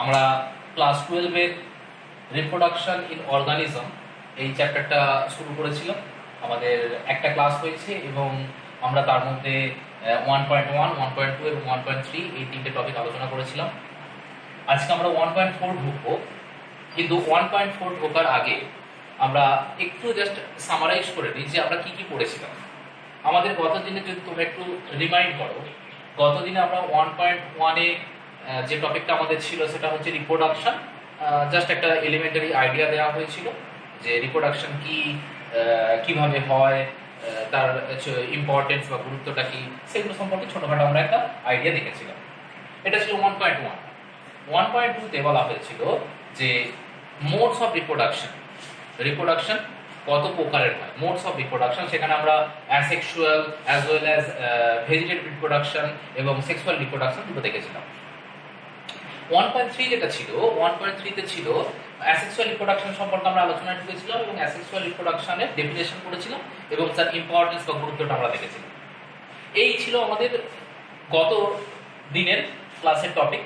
আমরা ক্লাস 12 এর reproduction in organism এই চ্যাপ্টারটা শুরু করেছিলাম। আমাদের একটা ক্লাস হয়েছে এবং আমরা তার মধ্যে 1.1, 1.2 এবং 1.3 এই তিনটে টপিক আলোচনা করেছিলাম। আজকে আমরা 1.4 ঢুকবো, কিন্তু 1.4 ঢোকার আগে আমরা একটু জাস্ট সামারাইজ করে নিই যে আমরা কি কি পড়েছিলাম। আমাদের গত দিনে যদি তোমরা একটু রিমাইন্ড করো, গত দিনে আমরা 1.1-এ যে টপিকটা আমাদের ছিল সেটা হচ্ছে রিপ্রোডাকশন। জাস্ট একটা এলিমেন্টারি আইডিয়া দেওয়া হয়েছিল যে রিপ্রোডাকশন কি, কিভাবে হয়, তার ইম্পর্টেন্স বা গুরুত্বটা কি, সেগুলো সম্পর্কে ছোটখাটো আমরা একটা আইডিয়া দেখেছিলাম। এটা ছিল 1.1। 1.2-তে বলা হয়েছিল যে মোডস অফ রিপ্রোডাকশন, রিপ্রোডাকশন কত প্রকারের হয়, মোডস অফ রিপ্রোডাকশন। সেখানে আমরা asexual as well as vegetative reproduction এবং সেক্সুয়াল রিপ্রোডাকশন দুটো দেখেছিলাম। 1.3 যেটা ছিল, 1.3-তে ছিল অ্যাসেক্সুয়াল রিপ্রোডাকশন সম্পর্কে আমরা আলোচনা করেছিলাম এবং অ্যাসেক্সুয়াল রিপ্রোডাকশনের ডেফিনেশন করেছিলাম এবং তার ইম্পর্টেন্স বা গুরুত্বটা আমরা দেখেছিলাম। এই ছিল আমাদের গত দিনের ক্লাসের টপিক।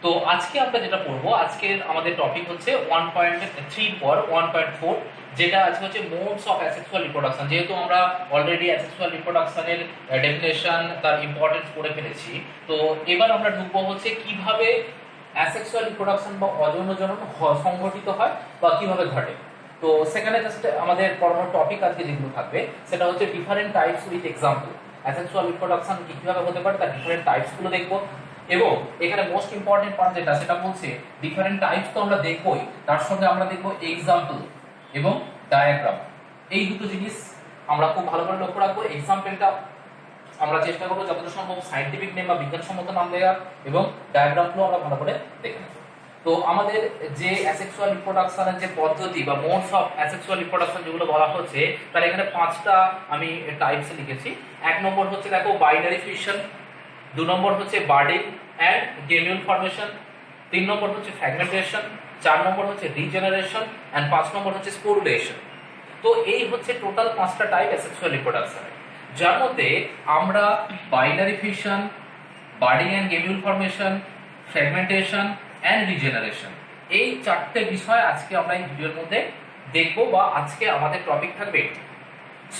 তো আজকে আমরা যেটা পড়বো, আজকের আমাদের টপিক হচ্ছে 1.3 পর 1.4, যেটা আজকে হচ্ছে মোডস অফ অ্যাসেক্সুয়াল রিপ্রোডাকশন। যেহেতু আমরা অলরেডি অ্যাসেক্সুয়াল রিপ্রোডাকশনের ডেফিনেশন, তার ইম্পর্টেন্স পড়ে ফেলেছি, তো এবার আমরা ঢুকবো হচ্ছে কিভাবে অ্যাসেক্সুয়াল রিপ্রোডাকশন বা অযৌন জনন সংঘটিত হয় বা কিভাবে ঘটে। তো সেখানে জাস্ট আমাদের পড়ানোর টপিক আজকে যেগুলো থাকবে সেটা হচ্ছে different types with example. Asexual reproduction কিভাবে হতে পারে তার ডিফারেন্ট টাইপস গুলো দেখবো, এবং এখানে মোস্ট ইম্পর্টেন্ট পার্ট যেটা সেটা বলছে ডিফারেন্ট টাইপস তো আমরা দেখবোই, তার সঙ্গে আমরা দেখবো এক্সাম্পল এবং ডায়াগ্রাম। এই দুটো জিনিস আমরা খুব ভালো করে লক্ষ্য রাখবো। এক্সাম্পলটা আমরা চেষ্টা করবো যতটা সম্ভব সায়েন্টিফিক নেম বা বিজ্ঞানসম্মত নাম দেওয়ার, এবং ডায়াগ্রামগুলো আমরা ভালো করে দেখে নেব। তো আমাদের যে অ্যাসেক্সুয়াল রিপ্রোডাকশনের যে পদ্ধতি বা মোডস অফ অ্যাসেক্সুয়াল রিপ্রোডাকশন যেগুলো বলা হচ্ছে, তার এখানে 5টা আমি টাইপস লিখেছি। 1 নম্বর হচ্ছে দেখো বাইনারি ফিশন, 2 নম্বর হচ্ছে বার্ডিং অ্যান্ড গেমিউল ফর্মেশন, 3 নম্বর হচ্ছে ফ্র্যাগমেন্টেশন, 4 নম্বর হচ্ছে রিজেনারেশন অ্যান্ড 5 নম্বর হচ্ছে স্পোরুলেশন। তো এই হচ্ছে টোটাল 5টা টাইপ অ্যাসেক্সুয়াল রিপ্রোডাকশনের, যার মধ্যে আমরা binary fission, budding and gemmule formation, fragmentation and regeneration, এই 4টে বিষয় আজকে আমরা এই ভিডিওর মধ্যে দেখব, বা আজকে আমাদের টপিক থাকবে।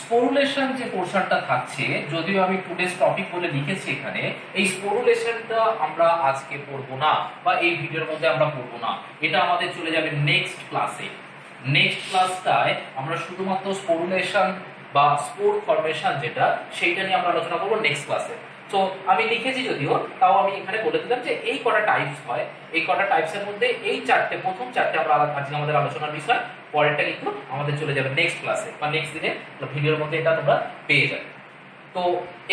স্পোরুলেশন যে পোর্শনটা থাকছে, যদিও আমি টুডেস টপিক বলে লিখেছি এখানে, এই স্পোরুলেশনটা আমরা আজকে পড়বো না বা এই ভিডিওর মধ্যে আমরা পড়বো না, এটা আমাদের চলে যাবে নেক্সট ক্লাসে। নেক্সট ক্লাসটায় আমরা শুধুমাত্র স্পোরুলেশন বা স্পোর ফরমেশন যেটা, সেইটা নিয়ে আমরা আলোচনা করবো নেক্সট ক্লাসে। তো আমি লিখেছি যদিও, তাও আমি এখানে বলে দিলাম যে এই কটা টাইপস হয়, এই কটা টাইপসের মধ্যে এই প্রথম চারটে আমরা আজকে আমাদের আলোচনার বিষয়, পরেরটা কিন্তু আমাদের চলে যাবে নেক্সট ক্লাসে বা নেক্সট দিনে ভিডিওর মধ্যে এটা তোমরা পেয়ে যাবে। তো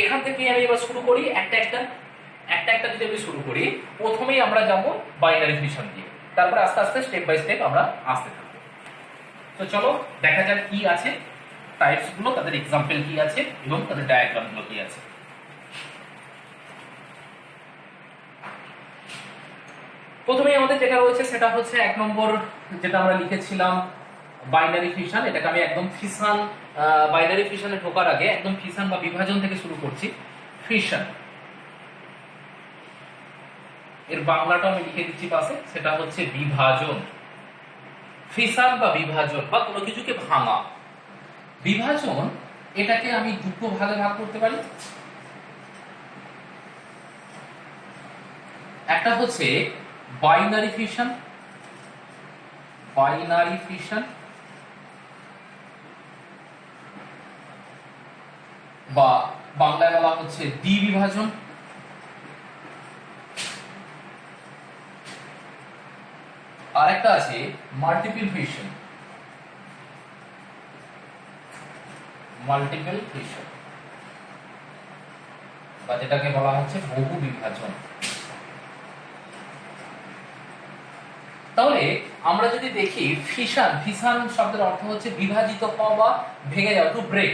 এখান থেকে আমি এবার শুরু করি একটা একটা যদি আমি শুরু করি, প্রথমেই আমরা যাব বাইনারি ফিশন দিয়ে, তারপরে আস্তে আস্তে স্টেপ বাই স্টেপ আমরা আসতে থাকবো। তো চলো দেখা যাক কি আছে টাইপস গুলো, তাদের এক্সাম্পল কি আছে এবং তাদের ডায়াগ্রাম গুলো কি আছে। প্রথমেই আমাদের যেটা রয়েছে সেটা হচ্ছে 1 নম্বর, যেটা আমরা লিখেছিলাম বাইনারি ফিশন। এটাকে আমি একদম ফিশন, বাইনারি ফিশনে ঢোকার আগে একদম ফিশন বা বিভাজন থেকে শুরু করছি। ফিশন এর বাংলাটা আমি লিখে দিচ্ছি পাশে, সেটা হচ্ছে বিভাজন। ফিশন বা বিভাজন বা কোনো কিছুকে ভাঙা। বিভাজন এটাকে আমি দুটো ভাগে ভাগ করতে পারি। একটা হচ্ছে বাইনারি ফিশন, বাইনারি ফিশন বা বাংলায় বলা হচ্ছে দ্বিবিভাজন। আর একটা আছে মাল্টিপল ফিশন, মাল্টিপল ফিশন বা যেটাকে বলা হচ্ছে বহু বিভাজন। তাহলে আমরা যদি দেখি ফিশন, ফিশন শব্দের অর্থ হচ্ছে বিভাজিত হওয়া বা ভেঙে যাওয়া, টু ব্রেক।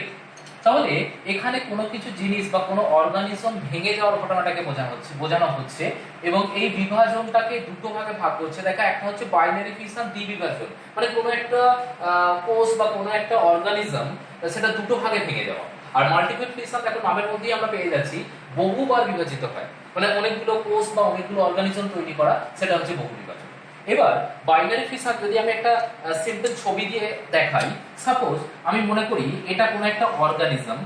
তাহলে এখানে কোনো কিছু জিনিস বা কোনো অর্গানিজম ভেঙে যাওয়ার ঘটনাটাকে বোঝানো হচ্ছে, এবং এই বিভাজনটাকে দুটো ভাগে ভাগ করছে। দেখা, একটা হচ্ছে বাইনারি ফিশন, দ্বিবিভাজন, মানে কোনো একটা কোষ বা কোনো একটা অর্গানিজম সেটা দুটো ভাগে ভেঙে যাওয়া। আর মাল্টিপল ফিশন দেখো নামের মধ্যেই আমরা পেয়ে যাচ্ছি, বহুবার বিভাজিত হয়, মানে অনেকগুলো কোষ বা অনেকগুলো অর্গানিজম তৈরি করা, সেটা হচ্ছে বহু বিভাজন। এবার বাইনারি ফিশন যদি আমি একটা সিম্পল ছবি দিয়ে দেখাই, সাপোজ আমি মনে করি এটা কোনো একটা অর্গানিজম,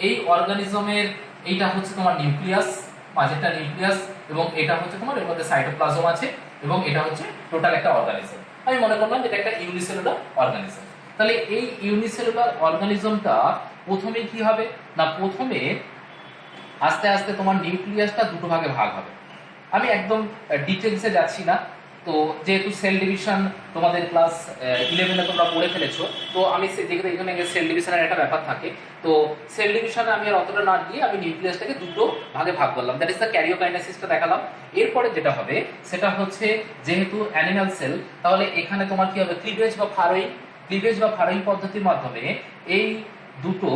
এই অর্গানিজমের এইটা হচ্ছে তোমার নিউক্লিয়াস, মাঝেরটা নিউক্লিয়াস, এবং এটা হচ্ছে তোমার এর মধ্যে সাইটোপ্লাজম আছে, এবং এটা হচ্ছে টোটাল একটা অর্গানিজম। আমি মনে করলাম এটা একটা ইউনিসেলুলার অর্গানিজম। তাহলে এই ইউনিসেলুলার অর্গানিজমটা প্রথমে কি হবে না, প্রথমে আস্তে আস্তে তোমার নিউক্লিয়াসটা দুটো ভাগে ভাগ হবে। আমি একদম ডিটেলসে যাচ্ছি না, তো যেহেতু সেল ডিভিশন তোমাদের ক্লাস 11-এ তোমরা পড়ে ফেলেছো, তো আমি যেহেতু এখানে সেল ডিভিশনের একটা ব্যাপার থাকে, তো সেল ডিভিশনে আমি আর অতটা না দিয়ে আমি নিউক্লিয়াসটাকে দুটো ভাগে ভাগ করলাম, দ্যাট ইজ দ্য ক্যারিওকাইনেসিসটা দেখালাম। এরপরে যেটা হবে সেটা হচ্ছে, যেহেতু অ্যানিমাল সেল, তাহলে এখানে তোমার কি হবে, ক্লিভেজ বা ফারোয়িং পদ্ধতির মাধ্যমে এই দুটো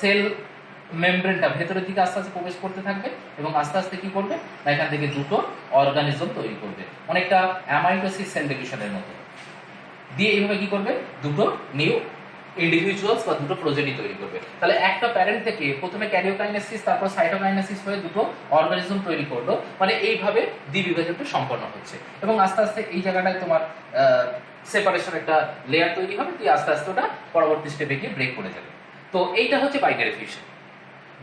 সেল মেমব্রেনটা ভেতরের দিকে আস্তে আস্তে প্রবেশ করতে থাকবে, এবং আস্তে আস্তে কি করবে না, এখান থেকে দুটো অর্গানিজম তৈরি করবে, অনেকটা অ্যামাইটোসিস সেল ডিভিশনের মতো দিয়ে এইভাবে কি করবে, দুটো নিউ ইন্ডিভিজুয়ালস বা দুটো প্রোজেনি তৈরি করবে। তাহলে একটা প্যারেন্ট থেকে প্রথমে ক্যারিওকাইনেসিস তারপর সাইটোকাইনেসিস হয়ে দুটো অর্গানিজম তৈরি করলো, মানে এইভাবে দ্বিবিভাজনটা সম্পন্ন হচ্ছে, এবং আস্তে আস্তে এই জায়গাটায় তোমার সেপারেশন একটা লেয়ার তৈরি হবে, দিয়ে আস্তে আস্তে ওটা পরবর্তী স্টেপে গিয়ে ব্রেক করে যাবে। তো এইটা হচ্ছে বাইনারি ফিশন।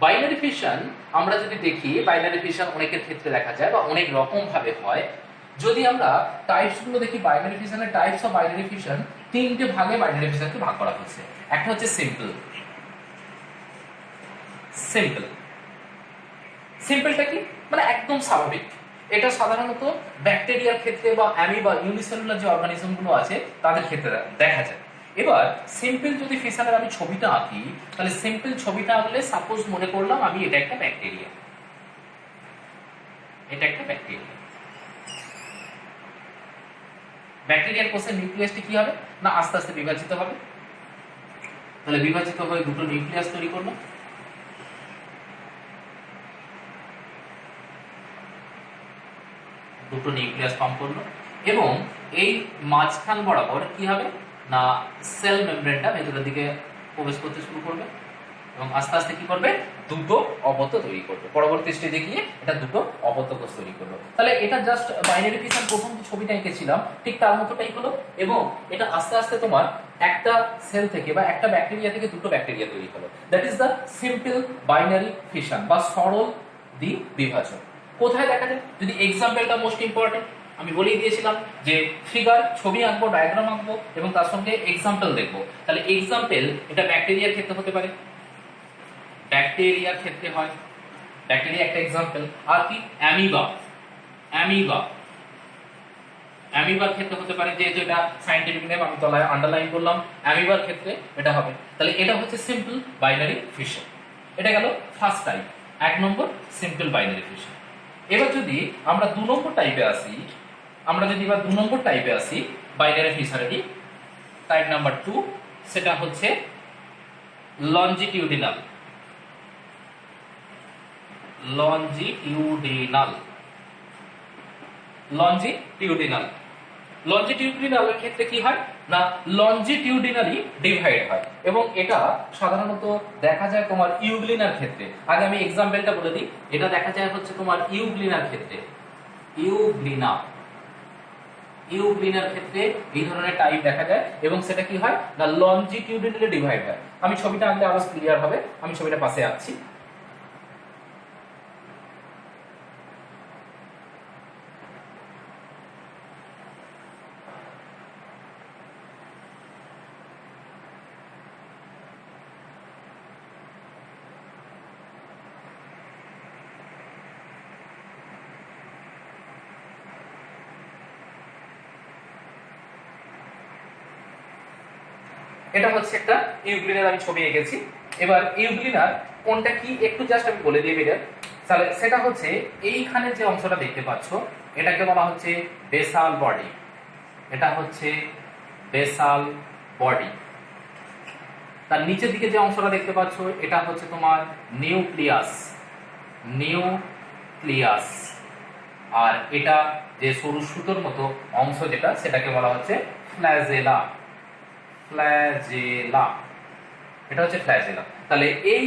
বাইনারি ফিশন আমরা যদি দেখি, বাইনারি ফিশন অনেকের ক্ষেত্রে দেখা যায় বা অনেক রকম ভাবে হয়। যদি আমরা টাইপস গুলো দেখি, বাইনারি ফিশনের টাইপস অফ বাইনারি ফিশন তিনটে ভাগে বাইনারি ফিশনকে ভাগ করা হয়েছে। একটা হচ্ছে সিম্পল। সিম্পলটা কি, মানে একদম স্বাভাবিক। এটা সাধারণত ব্যাকটেরিয়ার ক্ষেত্রে বা অ্যামিবা ইউনিসেলুলার যে অর্গানিজম গুলো আছে তাদের ক্ষেত্রে দেখা যায়। এবার সিম্পল যদি ফিশনের আমি ছবিটা আঁকি, তাহলে সিম্পল ছবিটা আঁকলে সাপোজ মনে করলাম আমি এটা একটা ব্যাকটেরিয়া, ব্যাকটেরিয়ার কোষের নিউক্লিয়াসটি কি হবে না, আস্তে আস্তে বিভাজিত হবে। তাহলে বিভাজিত হয়ে দুটো নিউক্লিয়াস তৈরি করলো, দুটো নিউক্লিয়াস ফর্ম করলো, এবং এই মাঝখান বরাবর কি হবে না, সেল মেমব্রেনটা ভেতরের দিকে প্রবেশ করতে শুরু করবে, এবং আস্তে আস্তে কি করবে, দুটো অবয়ব তৈরি করবে। পরবর্তী স্টেজে গিয়ে এটা দুটো অবয়ব কোষ তৈরি করবে। তাহলে এটা জাস্ট বাইনারি ফিশন প্রথম যে ছবিটা এঁকেছিলাম ঠিক তার মতোটাই হলো, এবং এটা আস্তে আস্তে তোমার একটা সেল থেকে বা একটা ব্যাকটেরিয়া থেকে দুটো ব্যাকটেরিয়া তৈরি হলো। That is the simple binary fission বা সরল দ্বিবিভাজন। কোথায় দেখা যায়, যদি এক্সাম্পলটা মোস্ট ইম্পর্টেন্ট, আমি বলেই দিয়েছিলাম যে ফিগার, ছবি আঁকবো, ডায়াগ্রাম আঁকবো, এবং তার সঙ্গে এক্সাম্পল দেখবো। তাহলে এক্সাম্পল এটা ব্যাকটেরিয়ার ক্ষেত্রে হতে পারে, ব্যাকটেরিয়ার ক্ষেত্রে হয়, ব্যাকটেরিয়া একটা এক্সাম্পল। আর কি, অ্যামিবার ক্ষেত্রে হতে পারে, যেহেতু এটা সায়েন্টিফিক নেম আমি তলায় আন্ডারলাইন করলাম, অ্যামিবার ক্ষেত্রে এটা হবে। তাহলে এটা হচ্ছে সিম্পল বাইনারি ফিশন। এটা গেল ফার্স্ট টাইপ, 1 নম্বর সিম্পল বাইনারি ফিশন। এবার যদি আমরা 2 নম্বর টাইপে আসি, বাইনারি ফিশনারি টাইপ নাম্বার 2, সেটা হচ্ছে লঞ্জিটিউডিনাল। লঞ্জিটিউডিনালের ক্ষেত্রে কি হয় না, লঞ্জিটিউডিনালি ডিভাইড হয়, এবং এটা সাধারণত দেখা যায় তোমার ইউগ্লিনার ক্ষেত্রে। আগে আমি এক্সাম্পলটা বলে দিই, এটা দেখা যায় হচ্ছে তোমার ইউগ্লিনার ক্ষেত্রে। ইউগ্লিনার ক্ষেত্রে এই ধরনের টাইপ দেখা যায়, এবং সেটা কি হয় না, লঞ্জিটিউডিনালি ডিভাইড হয়। আমি ছবিটা আঁকলে আরো ক্লিয়ার হবে, আমি ছবিটা পাশে আঁকছি। এটা হচ্ছে একটা ইউগ্লিনার আমি ছবি এঁকেছি। এবার ইউগ্লিনার কোনটা কি একটু জাস্ট আমি বলে দিই বেটার। তাহলে সেটা হচ্ছে এইখানে যে অংশটা দেখতে পাচ্ছ, এটাকে বলা হচ্ছে বেসাল বডি। এটা হচ্ছে বেসাল বডি। তার নিচের দিকে যে অংশটা দেখতে পাচ্ছ, এটা হচ্ছে তোমার নিউক্লিয়াস। আর এটা যে সরু সুতোর মতো অংশ যেটা, সেটাকে বলা হচ্ছে ফ্ল্যাজেলা। এটা হচ্ছে ফ্ল্যাজেলা। তাহলে এই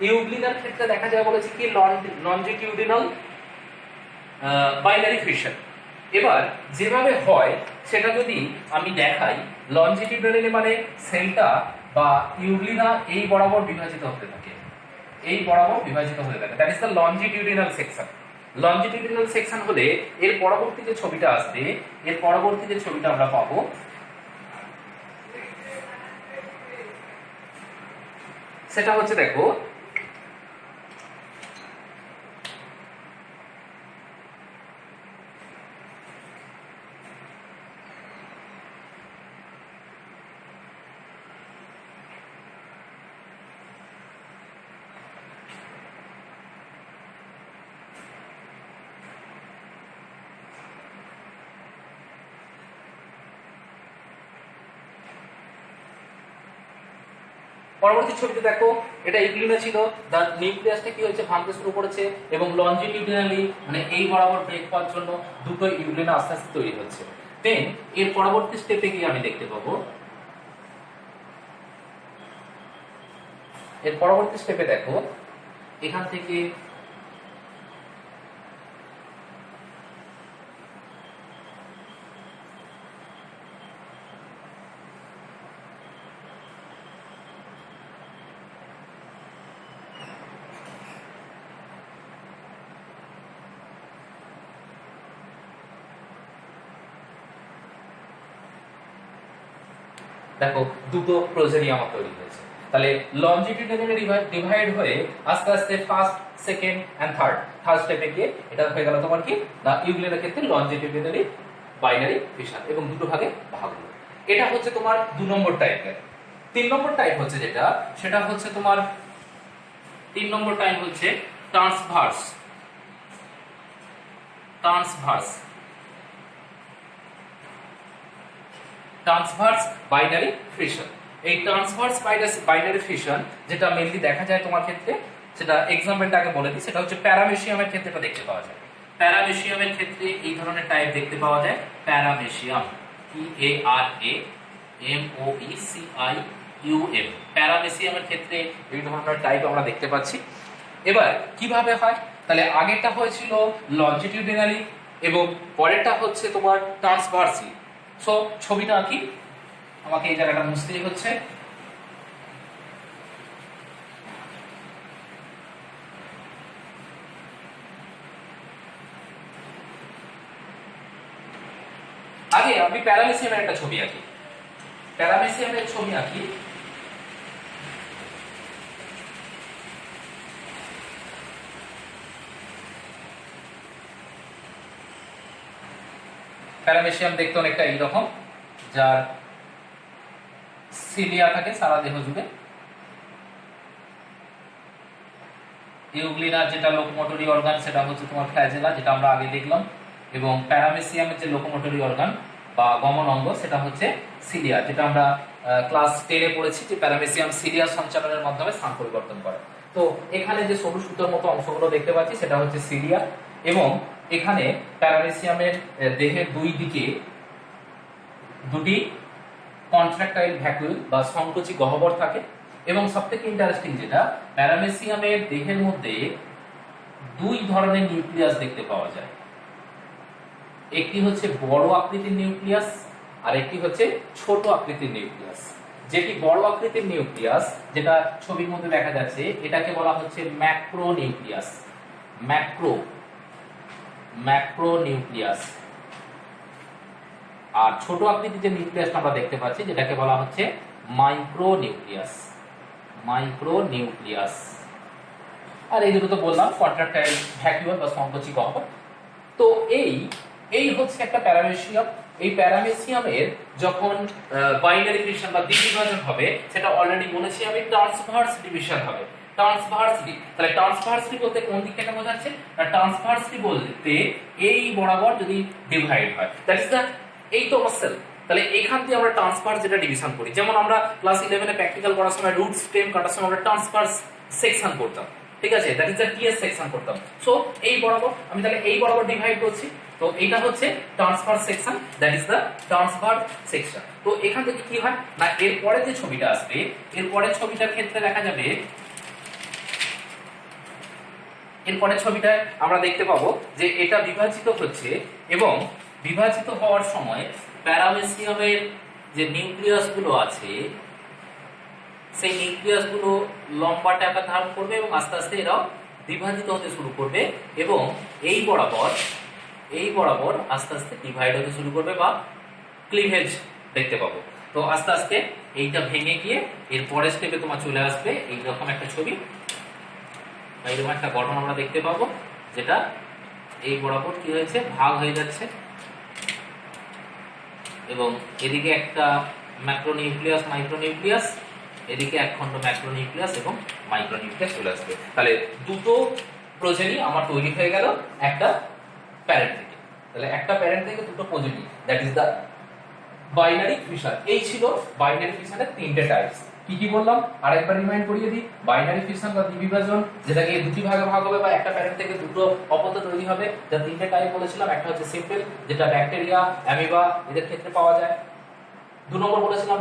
ইউগ্লিনার ক্ষেত্রে দেখা যায় বলেছে কি লঞ্জিটিউডিনাল বাইনারি ফিশন। এবার যেভাবে হয় সেটা যদি আমি দেখাই, লঞ্জিটিউডিনালি মানে সেলটা বা ইউগ্লিনা এই বরাবর বিভাজিত হতে থাকে, এই বরাবর বিভাজিত হতে থাকে, that is the longitudinal section. Longitudinal section হলে এর পরবর্তী যে ছবিটা আসবে, এর পরবর্তী যে ছবিটা আমরা পাবো সেটা হচ্ছে, দেখো পরবর্তী ছবিতে দেখো, এটা ইউগ্লিনা ছিল, তার নিউক্লিয়াসটা কি হয়েছে, ভাঙতে শুরু করেছে এবং লঞ্জিটিউডিনালি মানে এই বরাবর ব্রেক পাওয়ার জন্য দুটো ইউগ্লিনা আস্তে আস্তে তৈরি হচ্ছে। দেন এর পরবর্তী স্টেপে গিয়ে আমি দেখতে পাবো, এর পরবর্তী স্টেপে দেখো এখান থেকে দেখো দুটো প্রোজেরিয়াম আমার তৈরি হয়েছে। তাহলে লঞ্জিটিউডিনালি ডিভাইড হয়ে আস্তে আস্তে ফার্স্ট, সেকেন্ড এন্ড থার্ড স্টেপে গিয়ে এটা হয়ে গেল তোমার কি না ইউগ্লিনার ক্ষেত্রে লঞ্জিটিউডিনালি বাইনারি ফিশন এবং দুটো ভাগে ভাগ হলো। এটা হচ্ছে তোমার 2 নম্বর টাইপের। 3 নম্বর টাইপ হচ্ছে যেটা, সেটা হচ্ছে তোমার 3 নম্বর টাইপ হচ্ছে ট্রান্সভার্স বাইনারি ফিশন। এই ট্রান্সভার্স বাইনারি ফিশন যেটা মেইনলি দেখা যায় তোমার ক্ষেত্রে, সেটা এক্সাম্পলটা আগে বলে দিই, সেটা হচ্ছে প্যারামেশিয়ামের ক্ষেত্রে এটা দেখতে পাওয়া যায়। প্যারামেশিয়ামের ক্ষেত্রে এই ধরনের টাইপ দেখতে পাওয়া যায়, প্যারামেশিয়াম, PARAMOECIUM, প্যারামেশিয়ামের ক্ষেত্রে এই ধরনের টাইপ আমরা দেখতে পাচ্ছি। এবার কিভাবে হয়, তাহলে আগেরটা হয়েছিল লঞ্জিটিউডিনালি এবং পরেরটা হচ্ছে তোমার ট্রান্সভার্সলি। সো ছবিটা আঁকি, আমাকে এই জায়গাটা মুছতেই হচ্ছে। আগে আমি প্যারামেসিয়ামের একটা ছবি আঁকি, প্যারামেসিয়ামের ছবি আঁকি। প্যারামেশিয়াম দেখতে অনেকটা এইরকম, যার সিলিয়া থাকে সারা দেহ জুড়ে। ইউগ্লিনার যেটা লোকোমোটরি অর্গান সেটা হচ্ছে তোমার ফ্ল্যাজেলা, যেটা আমরা আগে দেখলাম, এবং প্যারামেসিয়ামের যে লোকোমোটরি অর্গান বা গমন অঙ্গ সেটা হচ্ছে সিলিয়া, যেটা আমরা ক্লাস 10 এ পড়েছি যে প্যারামেসিয়াম সিলিয়া সঞ্চালনের মাধ্যমে স্থান পরিবর্তন করে। তো এখানে যে সরু সুতোর মতো অংশগুলো দেখতে পাচ্ছি সেটা হচ্ছে সিলিয়া, এবং এখানে প্যারামেসিয়ামের দেহের দুই দিকে দুটি কন্ট্রাক্টাইল ভ্যাকুইল বা সংকোচী গহ্বর থাকে। এবং সবথেকে ইন্টারেস্টিং যেটা, প্যারামেসিয়ামের দেহের মধ্যে দুই ধরনের নিউক্লিয়াস দেখতে পাওয়া যায়, একটি হচ্ছে বড় আকৃতির নিউক্লিয়াস আর একটি হচ্ছে ছোট আকৃতির নিউক্লিয়াস। যেটি বড় আকৃতির নিউক্লিয়াস, যেটা ছবির মধ্যে দেখা যাচ্ছে, এটাকে বলা হচ্ছে ম্যাক্রো নিউক্লিয়াস, ম্যাক্রো নিউক্লিয়াস। আর ছোট আকৃতির যে নিউক্লিয়াসটা আমরা দেখতে পাচ্ছি যেটাকে বলা হচ্ছে মাইক্রো নিউক্লিয়াস। আর এই দুটো তো বললাম কন্ট্রাক্টাইল ভ্যাকুয়াল বা সংকোচী গহ্বর। তো এই হচ্ছে একটা প্যারামেসিয়াম। এই প্যারামেসিয়ামের যখন বাইনারি ডিভিশন বা দ্বিবিভাজন হবে, সেটা অলরেডি বলেছি আমি, ট্রান্সভার্স ডিভিশন হবে, ট্রান্সভার্সলি। তাহলে ট্রান্সভার্সলি বলতে কোন দিকটাকে বোঝাচ্ছে না, ট্রান্সভার্সলি বলতে এই বরাবর যদি ডিভাইড হয়, দ্যাট ইজ দ্য, এই তো আমার সেল। তাহলে এখান দিয়ে আমরা ট্রান্সভার্স যেটা ডিভিশন করি, যেমন আমরা ক্লাস 11 এ প্র্যাকটিক্যাল করার সময় রুট স্টেম কাটার সময় আমরা ট্রান্সভার্স সেকশন করতাম, ঠিক আছে, that is the TS section করতাম। সো এই বরাবর আমি তাহলে এই বরাবর ডিভাইড করছি, তো এটা হচ্ছে transverse section, that is the transverse section. তো এখান থেকে কি হয় না, এরপরে যে ছবিটা আসবে, এরপরের ছবিটার ক্ষেত্রে দেখা যাবে, এরপরের ছবিটায় আমরা দেখতে পাবো যে এটা বিভাজিত হচ্ছে এবং বিভাজিত হওয়ার সময় প্যারামেসিয়ামের যে নিউক্লিয়াসগুলো আছে সেই নিউক্লিয়াসগুলো লম্বাটে আকার ধারণ করবে এবং আস্তে আস্তে এরাও বিভাজিত হতে শুরু করবে এবং এই বরাবর আস্তে আস্তে ডিভাইড হতে শুরু করবে বা ক্লিভেজ দেখতে পাবো। তো আস্তে আস্তে এইটা ভেঙে গিয়ে এর পরের স্টেপে তোমার চলে আসবে এইরকম একটা ছবি, এইরকম একটা গঠন আমরা দেখতে পাবো, যেটা এই বরাবর কি হয়েছে, ভাগ হয়ে যাচ্ছে এবং এদিকে একটা ম্যাক্রোনিউক্লিয়াস মাইক্রোনিউক্লিয়াস, এদিকে এক খণ্ড ম্যাক্রোনিউক্লিয়াস এবং মাইক্রোনিউক্লিয়াস চলে আসবে। তাহলে দুটো প্রোজেনি আমার তৈরি হয়ে গেল একটা প্যারেন্ট থেকে। তাহলে একটা প্যারেন্ট থেকে দুটো progeny, that is the binary fission. এই ছিল বাইনারি ফিশনের তিনটে টাইপস। কি কি বললাম আরেকবার রিমাইন্ড করিয়ে দিই। বাইনারি ফিশন বা দ্বিবিভাজন, যেটাকে দুটি ভাগে ভাগ হবে বা একটা প্যারেন্ট থেকে দুটো অপত্য তৈরি হবে, যার তিনটে টাইপ বলেছিলাম। একটা হচ্ছে সিম্পল, যেটা ব্যাকটেরিয়া, অ্যামিবা এদের ক্ষেত্রে পাওয়া যায়। দু নম্বর বলেছিলাম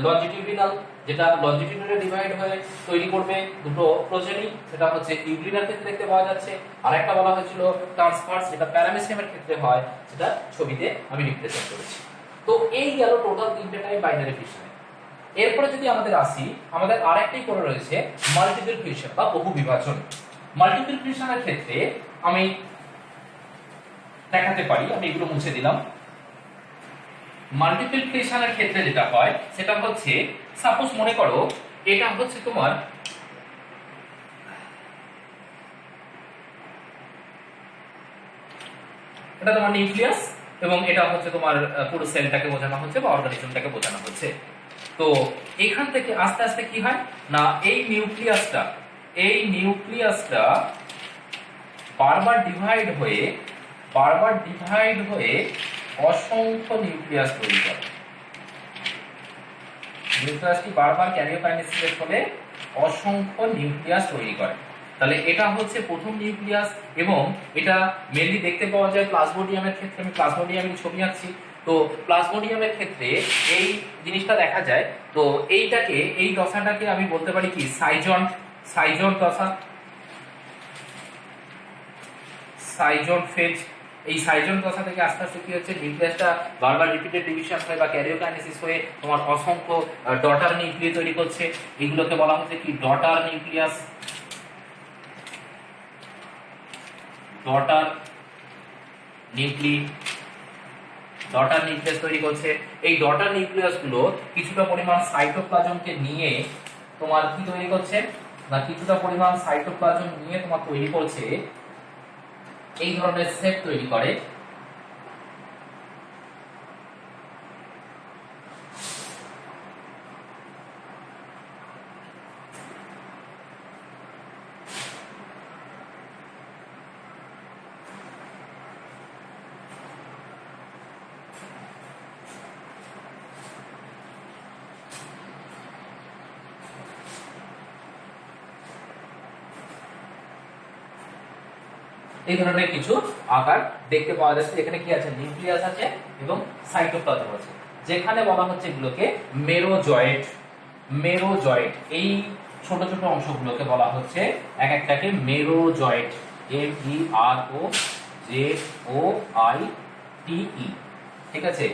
লঞ্জিটিউডিনাল, যেটা লঞ্জিটিউডিনালে ডিভাইড হয়ে তৈরি করবে দুটো প্রোজেনি, সেটা হচ্ছে ইউগ্লিনার ক্ষেত্রে দেখতে পাওয়া যাচ্ছে। আর একটা বলা হয়েছিল ট্রান্সভার্স, যেটা প্যারামেসিয়ামের ক্ষেত্রে হয়, সেটা ছবিতে আমি রিপ্রেজেন্ট করেছি। তো এই গেল টোটাল তিনটে টাইপ বাইনারি ফিশন। এরপরে যদি আমাদের আসি, আমাদের আরেকটাই করে রয়েছে মাল্টিপল ফিশন বা বহু বিভাজন। মাল্টিপল ফিশনের ক্ষেত্রে আমি দেখাতে পারি, আমি এগুলো মুছে দিলাম। মাল্টিপল ফিশনের ক্ষেত্রে যেটা হয় সেটা হচ্ছে, সাপোজ মনে করো এটা হচ্ছে তোমার নিউক্লিয়াস এবং এটা হচ্ছে তোমার পুরো সেলটাকে বোঝানো হচ্ছে বা অর্গানিজমটাকে বোঝানো হচ্ছে। তো এখান থেকে আস্তে আস্তে কি হয় না, এই নিউক্লিয়াসটা বারবার ডিভাইড হয়ে অসংখ্য নিউক্লিয়াস তৈরি করে। নিউক্লিয়াসটি বারবার ক্যারিওকাইনেসিসের ফলে অসংখ্য নিউক্লিয়াস তৈরি করে। তাহলে এটা হচ্ছে প্রথম নিউক্লিয়াস এবং এটা মেনলি দেখতে পাওয়া যায় প্লাজমোডিয়ামের ক্ষেত্রে। আমি প্লাজমোডিয়ামের ছবি আঁকছি। তো প্লাজমোডিয়ামের ক্ষেত্রে এই জিনিসটা দেখা যায়। তো এই দশাটাকে আমি বলতে পারি কি, সাইজন দশা, সাইজন ফেজ। এই সাইজন দশা থেকে আস্তে আস্তে কি হচ্ছে, নিউক্লিয়াসটা বারবার রিপিটেড ডিভিশন হয়ে বা ক্যারিওকাইনেসিস হয়ে তোমার অসংখ্য ডটার নিউক্লিয়াস তৈরি করছে। এগুলোকে বলা হচ্ছে কি ডটার নিউক্লিয়াস। ডটার নিউক্লিয়াস তৈরি করছে। এই ডটার নিউক্লিয়াস গুলো কিছুটা পরিমাণ সাইটোপ্লাজমকে নিয়ে তোমার কি তৈরি করছে না, কিছুটা পরিমাণ সাইটোপ্লাজম নিয়ে তোমার তৈরি করছে এই ধরনের সেট তৈরি করে। এই ধরনের কিছু আকার দেখতে পাওয়া যাচ্ছে। এখানে কি আছে, নিউক্লিয়াস আছে এবং সাইটোপ্লাজম আছে, যেখানে বলা হচ্ছে এগুলোকে মেরোজয়েট। এই ছোট ছোট অংশগুলোকে বলা হচ্ছে এক একটাকে মেরোজয়েট, MEROJOITE, ঠিক আছে,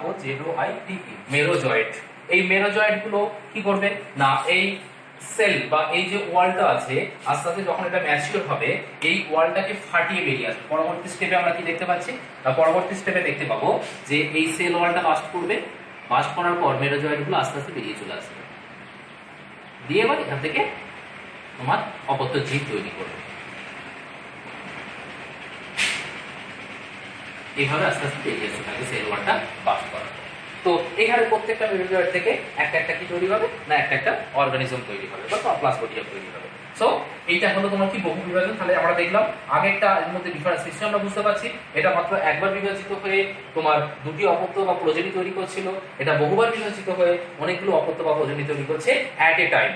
MEROJOITE, মেরোজয়েট। এই মেরোজয়েট গুলো কি করবে না, এই সেল বা এই যে ওয়ালটা আছে আস্তে আস্তে যখন এটা ম্যাচিওর হবে এই ওয়ালটাকে ফাটিয়ে বেরিয়ে আসবে। পরবর্তী স্টেপে আমরা কি দেখতে পাচ্ছি, পরবর্তী স্টেপে দেখতে পাবো যে এই সেল ওয়ালটা বাস্ট করবে, বাস্ট করার পর মেরোজয়েট গুলো আস্তে আস্তে বেরিয়ে চলে আসবে, দিয়ে এবার এখান থেকে তোমার অপত্য জীব তৈরি করবে। এইভাবে আস্তে আস্তে বেরিয়ে আসতে থাকে সেল ওয়ালটা বাস্ট করার। তো এখানে প্রত্যেকটা মেরোজয়েট থেকে একটা একটা কি তৈরি হবে না, একটা একটা অর্গানিজম তৈরি হবে বা প্লাজমোডিয়াম তৈরি হবে। সো এইটা হলো তোমার কি বহু বিভাজন। তাহলে আমরা দেখলাম আগেরটা এর মধ্যে ডিফারেন্স নিশ্চয়ই আমরা বুঝতে পারছি। এটা মাত্র একবার বিভাজিত হয়ে তোমার দুটি অপত্য বা প্রোজেনি তৈরি করছিল, এটা বহুবার বিভাজিত হয়ে অনেকগুলো অপত্য বা প্রোজেনি তৈরি করছে অ্যাট এ টাইম।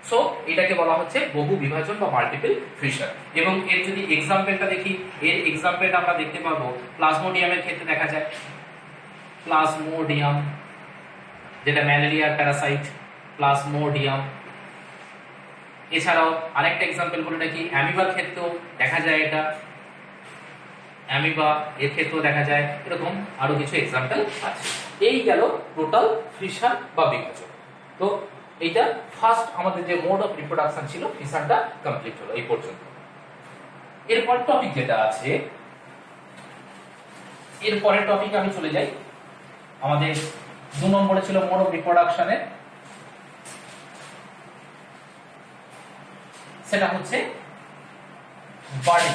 সো এটাকে বলা হচ্ছে বহু বিভাজন বা মাল্টিপল ফিশন। এবং এর যদি এক্সাম্পলটা দেখি, এর এক্সাম্পলটা আমরা দেখতে পাবো প্লাজমোডিয়ামের ক্ষেত্রে দেখা যায়। প্লাজমোডিয়াম যেটা ম্যালেরিয়ার প্যারাসাইট, প্লাজমোডিয়াম। এছাড়াও আরেকটা এক্সাম্পল বলে নাকি অ্যামিবার ক্ষেত্রেও দেখা যায় এটা, অ্যামিবা এর ক্ষেত্রেও দেখা যায়, এরকম আরো কিছু এক্সাম্পল আছে। এই গেল টোটাল ফিশন বা বিভাজন। তো এইটা ফার্স্ট আমাদের যে মোড অফ রিপ্রোডাকশন ছিল, ফিশনটা কমপ্লিট হলো এই পর্যন্ত। এরপর টপিক যেটা আছে, এর পরের টপিকে আমি চলে যাই। আমাদের 2 নম্বরে ছিল মোড অফ রিপ্রোডাকশনের, সেটা হচ্ছে বার্ডিং।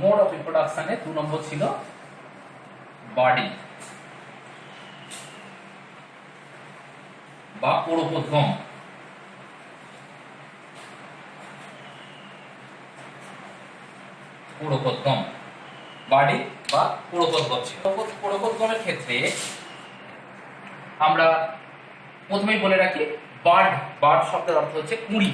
মোড অফ রিপ্রোডাকশনে 2 নম্বর ছিল বার্ডিং বা পরোপোদ্গম। পরোপোদ্গম, বার্ডিং বা পরোপোদ্গম ছিল। পরোপোদ্গমের ক্ষেত্রে আমরা প্রথমেই বলে রাখি, বার্ড, বার্ড শব্দের অর্থ হচ্ছে কুঁড়ি।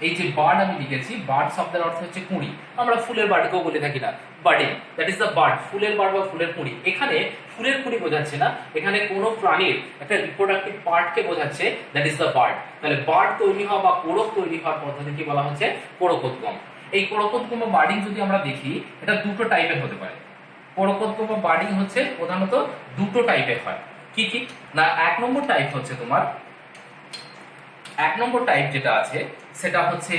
এই যে বার্ড আমি লিখেছি, বার্ড শব্দের অর্থ হচ্ছে কুঁড়ি। আমরা ফুলের বার্ডকেও বলে থাকি না, birding, that is the bird, ফুলের বার্ড বা ফুলের কুঁড়ি। এখানে ফুলের কুঁড়ি বোঝাচ্ছে না, এখানে কোনো প্রাণীর একটা রিপ্রোডাক্টিভ পার্টকে বোঝাচ্ছে, দ্যাট ইজ দ্য বার্ড। তাহলে বার্ড তৈরি হওয়া বা কোরক তৈরি হওয়ার পদ্ধতিটি বলা হচ্ছে পরোপোদ্গম। এই পরোপোদ্গম বা বার্ডিং যদি আমরা দেখি, এটা দুটো টাইপের হতে পারে। পরোপোদ্গম বা বার্ডিং হচ্ছে প্রধানত দুটো টাইপের হয়। কি কি না, 1 নম্বর টাইপ হচ্ছে তোমার, 1 নম্বর টাইপ যেটা আছে সেটা হচ্ছে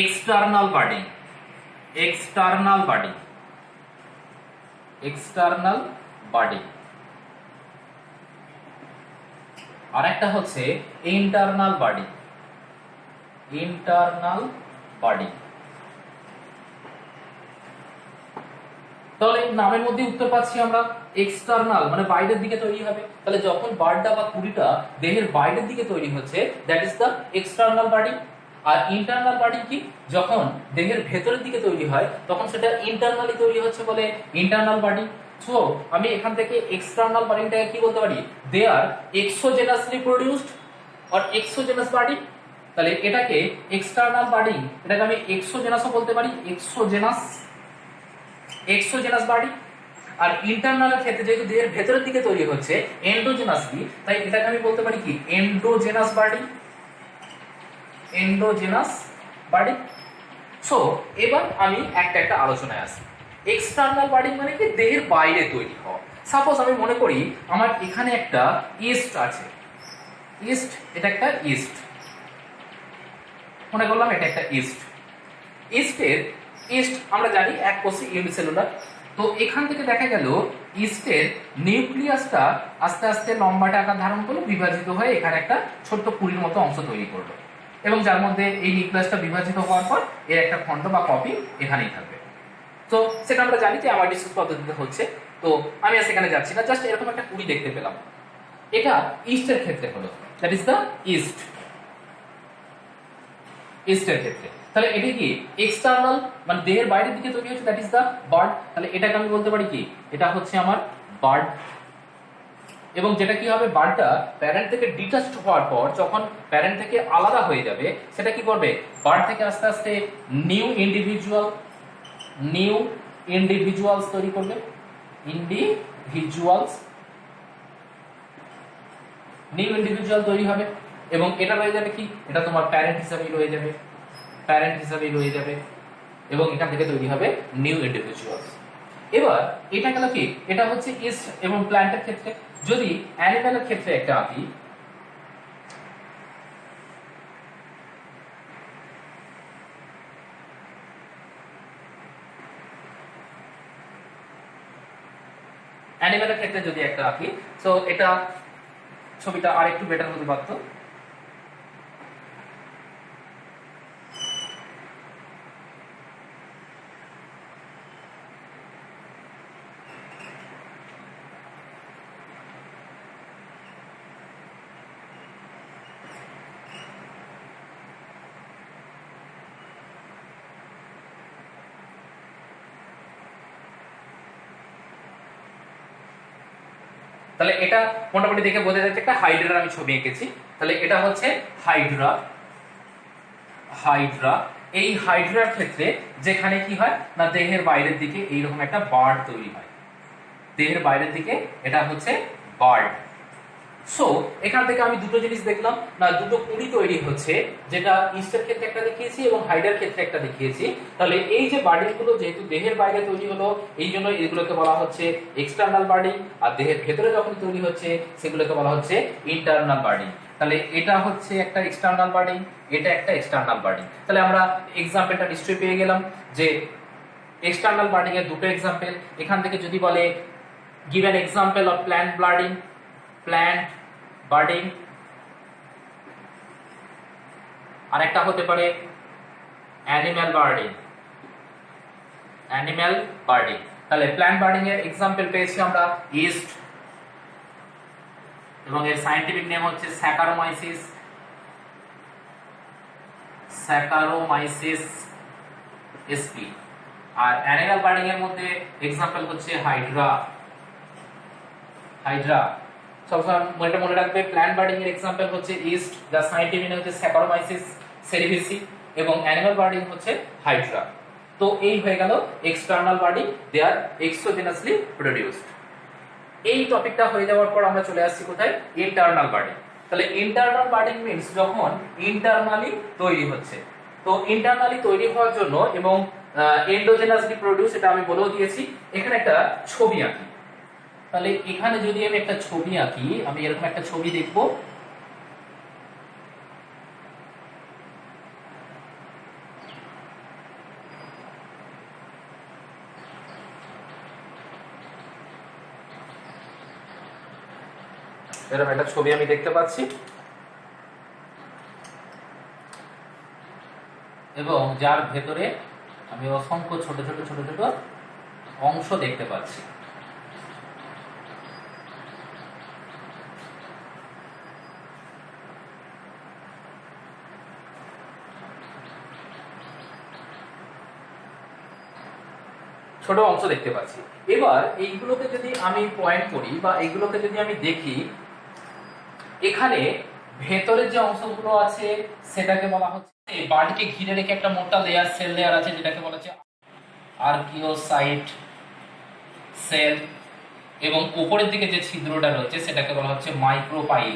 external budding. External budding, external budding. আর একটা হচ্ছে ইন্টারনাল বার্ডিং। Internal birding. তাহলে নামের মধ্যে উত্তর পাচ্ছি আমরা, এক্সটার্নাল মানে বাইরের দিকে তৈরি হবে। তাহলে যখন বার্ডটা বা কুড়িটা দেহের বাইরের দিকে তৈরি হচ্ছে, that is the external budding. আর ইন্টারনাল বার্ডিং কি, যখন দেহের ভেতরের দিকে তৈরি হয় তখন সেটা ইন্টারনালি তৈরি হচ্ছে বলে ইন্টারনাল বার্ডিং। সো আমি এখান থেকে এক্সটার্নাল বার্ডিংটাকে কি বলতে পারি, দে আর exogenously produced or exogenous birding. তাহলে এটাকে এক্সটার্নাল বার্ডিং, এটাকে আমি এক্সোজেনাসও বলতে পারি, এক্সোজেনাস, এক্সোজেনাস বার্ডিং। আর ইন্টারনালের ক্ষেত্রে যেহেতু দেহের ভেতরের দিকে তৈরি হচ্ছে এন্ডোজেনাসলি, তাই এটাকে আমি বলতে পারি কি, endogenous birding. Endogenous birding. So এবার আমি একটা একটা আলোচনায় আসি। এক্সটার্নাল বার্ডিং মানে কি, দেহের বাইরে তৈরি হওয়া। সাপোজ আমি মনে করি আমার এখানে একটা ইস্ট আছে, ইস্ট, এটা একটা ইস্ট, মনে করলাম এটা একটা ইস্ট। ইস্টের, ইস্ট আমরা জানি এক কোষী ইউনিসেলুলার। তো এখান থেকে দেখা গেল ইস্টের নিউক্লিয়াসটা আস্তে আস্তে লম্বাটে আকার ধারণ করলো, বিভাজিত হয়ে এখানে একটা ছোট্ট পুরীর মতো অংশ তৈরি করলো, এবং যার মধ্যে এই নিউক্লিয়াসটা বিভাজিত হওয়ার পর এর একটা খণ্ড বা কপি এখানেই থাকবে। তো সেটা আমরা জানি যে আমার ডিসকাস পদ্ধতিতে হচ্ছে। তো আমি আর সেখানে যাচ্ছি না, জাস্ট এরকম একটা পুরী দেখতে পেলাম। এটা ইস্টের ক্ষেত্রে হলো, দ্যাট ইজ দ্য ইস্ট। ইস্টের ক্ষেত্রে তাহলে এটি কি, এক্সটার্নাল মানে দেহের বাইরের দিকে তৈরি হচ্ছে, দ্যাট ইজ দ্য বার্ড। তাহলে এটাকে আমি বলতে পারি কি, এটা হচ্ছে আমার বার্ড। এবং যেটা কি হবে, বার্ডটা প্যারেন্ট থেকে ডিটাচড হওয়ার পর যখন প্যারেন্ট থেকে আলাদা হয়ে যাবে, সেটা কি করবে, বার্ড থেকে আস্তে আস্তে নিউ ইন্ডিভিজুয়ালস তৈরি করবে। নিউ ইন্ডিভিজুয়াল তৈরি হবে, এবং এটা রয়ে যাবে কি, এটা তোমার প্যারেন্ট হিসাবেই রয়ে যাবে, এবং এখান থেকে তৈরি হবে নিউ ইন্ডিভিজুয়ালস। এবার এটা গেল কি, এটা হচ্ছে ইস্ট এবং প্ল্যান্টের ক্ষেত্রে। যদি অ্যানিম্যালের ক্ষেত্রে একটা আঁকি, অ্যানিম্যালের ক্ষেত্রে যদি একটা আঁকি, সো এটা ছবিটা আরেকটু বেটার হতে পারতো। তাহলে এটা মোটামুটি দেখে বোঝা যাচ্ছে একটা হাইড্রার আমি ছবি এঁকেছি। তাহলে এটা হচ্ছে হাইড্রা। এই হাইড্রার ক্ষেত্রে যেখানে কি হয় না, দেহের বাইরের দিকে এইরকম একটা বার্ড তৈরি হয়, দেহের বাইরের দিকে এটা হচ্ছে বার্ড। সো এখান থেকে আমি দুটো জিনিস দেখলাম না, দুটো কুড়ি তৈরি হচ্ছে, যেটা ইস্টের ক্ষেত্রে একটা দেখিয়েছি এবং হাইডার ক্ষেত্রে একটা দেখিয়েছি। তাহলে এই যে বার্ডিং গুলো যেহেতু দেহের বাইরে তৈরি হলো, এই জন্য এগুলোকে বলা হচ্ছে এক্সটার্নাল বার্ডিং, আর দেহের ভেতরে যখন তৈরি হচ্ছে সেগুলোকে বলা হচ্ছে ইন্টারনাল বার্ডিং। তাহলে এটা হচ্ছে একটা এক্সটার্নাল বার্ডিং, এটা একটা এক্সটার্নাল বার্ডিং। তাহলে আমরা এক্সাম্পলটা নিশ্চয়ই পেয়ে গেলাম যে এক্সটার্নাল বার্ডিং এর দুটো এক্সাম্পল। এখান থেকে যদি বলে give an example of plant budding, plant budding, আর একটা হতে পারে অ্যানিম্যাল বার্ডিং, অ্যানিম্যাল বার্ডিং। তাহলে প্ল্যান্ট বার্ডিং এর এক্সাম্পল পেয়েছি আমরা ইস্ট, এবং এর সায়েন্টিফিক নেম হচ্ছে স্যাকারোমাইসিস, স্যাকারোমাইসিস sp। আর অ্যানিম্যাল বার্ডিং এর মধ্যে এক্সাম্পল হচ্ছে হাইড্রা, হাইড্রা। সবসময় এটা মনে রাখবে, প্ল্যান্ট বার্ডিং এর এক্সাম্পল হচ্ছে ইস্ট, যার সায়েন্টিফিক নেম হচ্ছে স্যাকারোমাইসিস সেরিভিসি, এবং অ্যানিমাল বার্ডিং হচ্ছে হাইড্রা। তো এই হয়ে গেল এক্সটার্নাল বার্ডিং, দে আর এক্সোজেনাসলি প্রোডিউসড। এই টপিকটা হয়ে যাওয়ার পর আমরা চলে আসছি কোথায়, ইন্টারনাল বার্ডিং। তাহলে ইন্টারনাল বার্ডিং মিন্স যখন ইন্টারনালি তৈরি হচ্ছে। তো ইন্টারনালি তৈরি হওয়ার জন্য এবং এন্ডোজেনাসলি প্রোডিউস, এটা আমি বলেও দিয়েছি। এখানে একটা ছবি আঁকি, তাহলে এখানে যদি আমি একটা ছবি আঁকি, আমি এরকম একটা ছবি দেখব। এরকম একটা ছবি আমি দেখতে পাচ্ছি, এবং যার ভেতরে আমি অসংখ্য ছোট ছোট ছোট ছোট অংশ দেখতে পাচ্ছি। ছোট অংশ দেখতে পাচ্ছি। এবার এইগুলোকে যদি আমি পয়েন্ট করি বা এইগুলোকে যদি আমি দেখি, এখানে ভেতরের যে অংশগুলো আছে সেটাকে বলা হচ্ছে, বাড়িকে ঘিরে রেখে একটা মোটা লেয়ার, সেল লেয়ার আছে, যেটাকে বলা হচ্ছে আর্কিওসাইট সেল, এবং উপরের দিকে যে ছিদ্রটা রয়েছে সেটাকে বলা হচ্ছে মাইক্রোপাইল,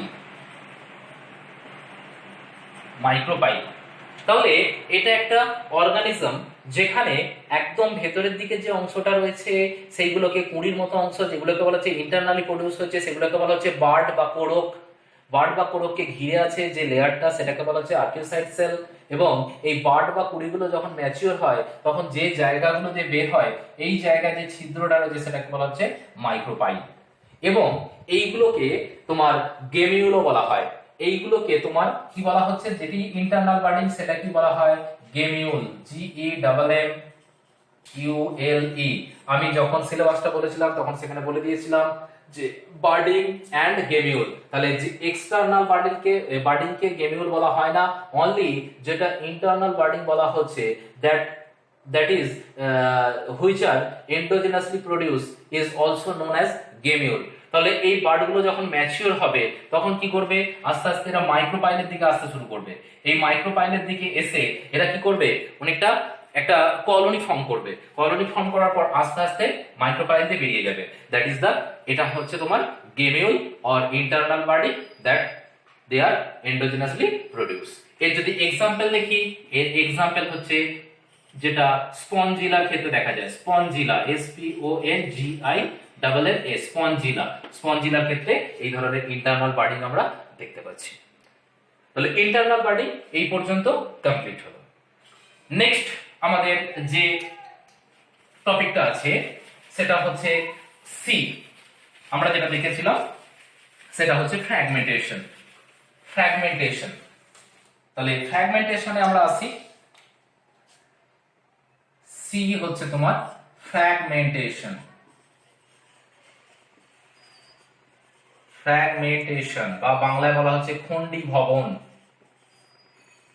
মাইক্রোপাইল। তাহলে এটা একটা অর্গানিজম যেখানে একদম ভেতরের দিকে যে অংশটা রয়েছে সেইগুলোকে কুঁড়ির মতো অংশ, যেগুলোকে বলা হচ্ছে ইন্টারনালি প্রডিউস হচ্ছে, সেগুলোকে বলা হচ্ছে বার্ড বা কোরক। বার্ড বা কোরককে ঘিরে আছে যে লেয়ারটা সেটাকে বলা হচ্ছে আর্কিওসাইট সেল। এবং এই বার্ড বা কুঁড়িগুলো যখন ম্যাচিওর হয় তখন যে জায়গাগুলো দিয়ে বের হয়, এই জায়গায় যে ছিদ্রটা রয়েছে সেটাকে বলা হচ্ছে মাইক্রোপাইল। এবং এইগুলোকে তোমার গেমিউলও বলা হয়। এইগুলোকে তোমার কি বলা হচ্ছে, যেটি ইন্টারনাল বার্ডিং সেটা কি বলা হয়, গেমিউল, GEMMULE। আমি যখন সিলেবাসটা বলেছিলাম তখন সেখানে বলে দিয়েছিলাম যে বার্ডিং এন্ড গেমিউল। তাহলে যে এক্সটার্নাল বার্ডিংকে গেমিউল বলা হয় না, অনলি যেটা ইন্টারনাল বার্ডিং বলা হচ্ছে that is which are endogenously produced is also known as gemule। তাহলে এই বার্ডগুলো যখন ম্যাচিওর হবে তখন কি করবে, আস্তে আস্তে এরা মাইক্রোপাইলের দিকে আসতে শুরু করবে। এই মাইক্রোপাইলের দিকে এসে এরা কি করবে, অনেকটা একটা কলোনি ফর্ম করবে। কলোনি ফর্ম করার পর আস্তে আস্তে মাইক্রোপাইল দিয়ে বেরিয়ে যাবে। দ্যাট ইজ দ্য, এটা হচ্ছে তোমার gemmule or internal budding, that they are endogenously produce. এর যদি এক্সাম্পল দেখি, এর এক্সাম্পল হচ্ছে যেটা স্পঞ্জিলার ক্ষেত্রে দেখা যায়, স্পঞ্জিলা, SPONGILLA, স্পঞ্জিলা। স্পঞ্জিলার ক্ষেত্রে এই ধরনের ইন্টারনাল বার্ডিং আমরা দেখতে পাচ্ছি। তাহলে ইন্টারনাল বার্ডিং এই পর্যন্ত কমপ্লিট হলো। নেক্সট আমাদের যে টপিকটা আছে সেটা হচ্ছে সি। আমরা যেটা দেখেছিলাম সেটা হচ্ছে ফ্র্যাগমেন্টেশন। ফ্র্যাগমেন্টেশন, তাহলে ফ্র্যাগমেন্টেশনে আমরা আসি। সি হচ্ছে তোমার ফ্র্যাগমেন্টেশন। ফ্র্যাগমেন্টেশন বা বাংলায় বলা হচ্ছে খণ্ডীভবন,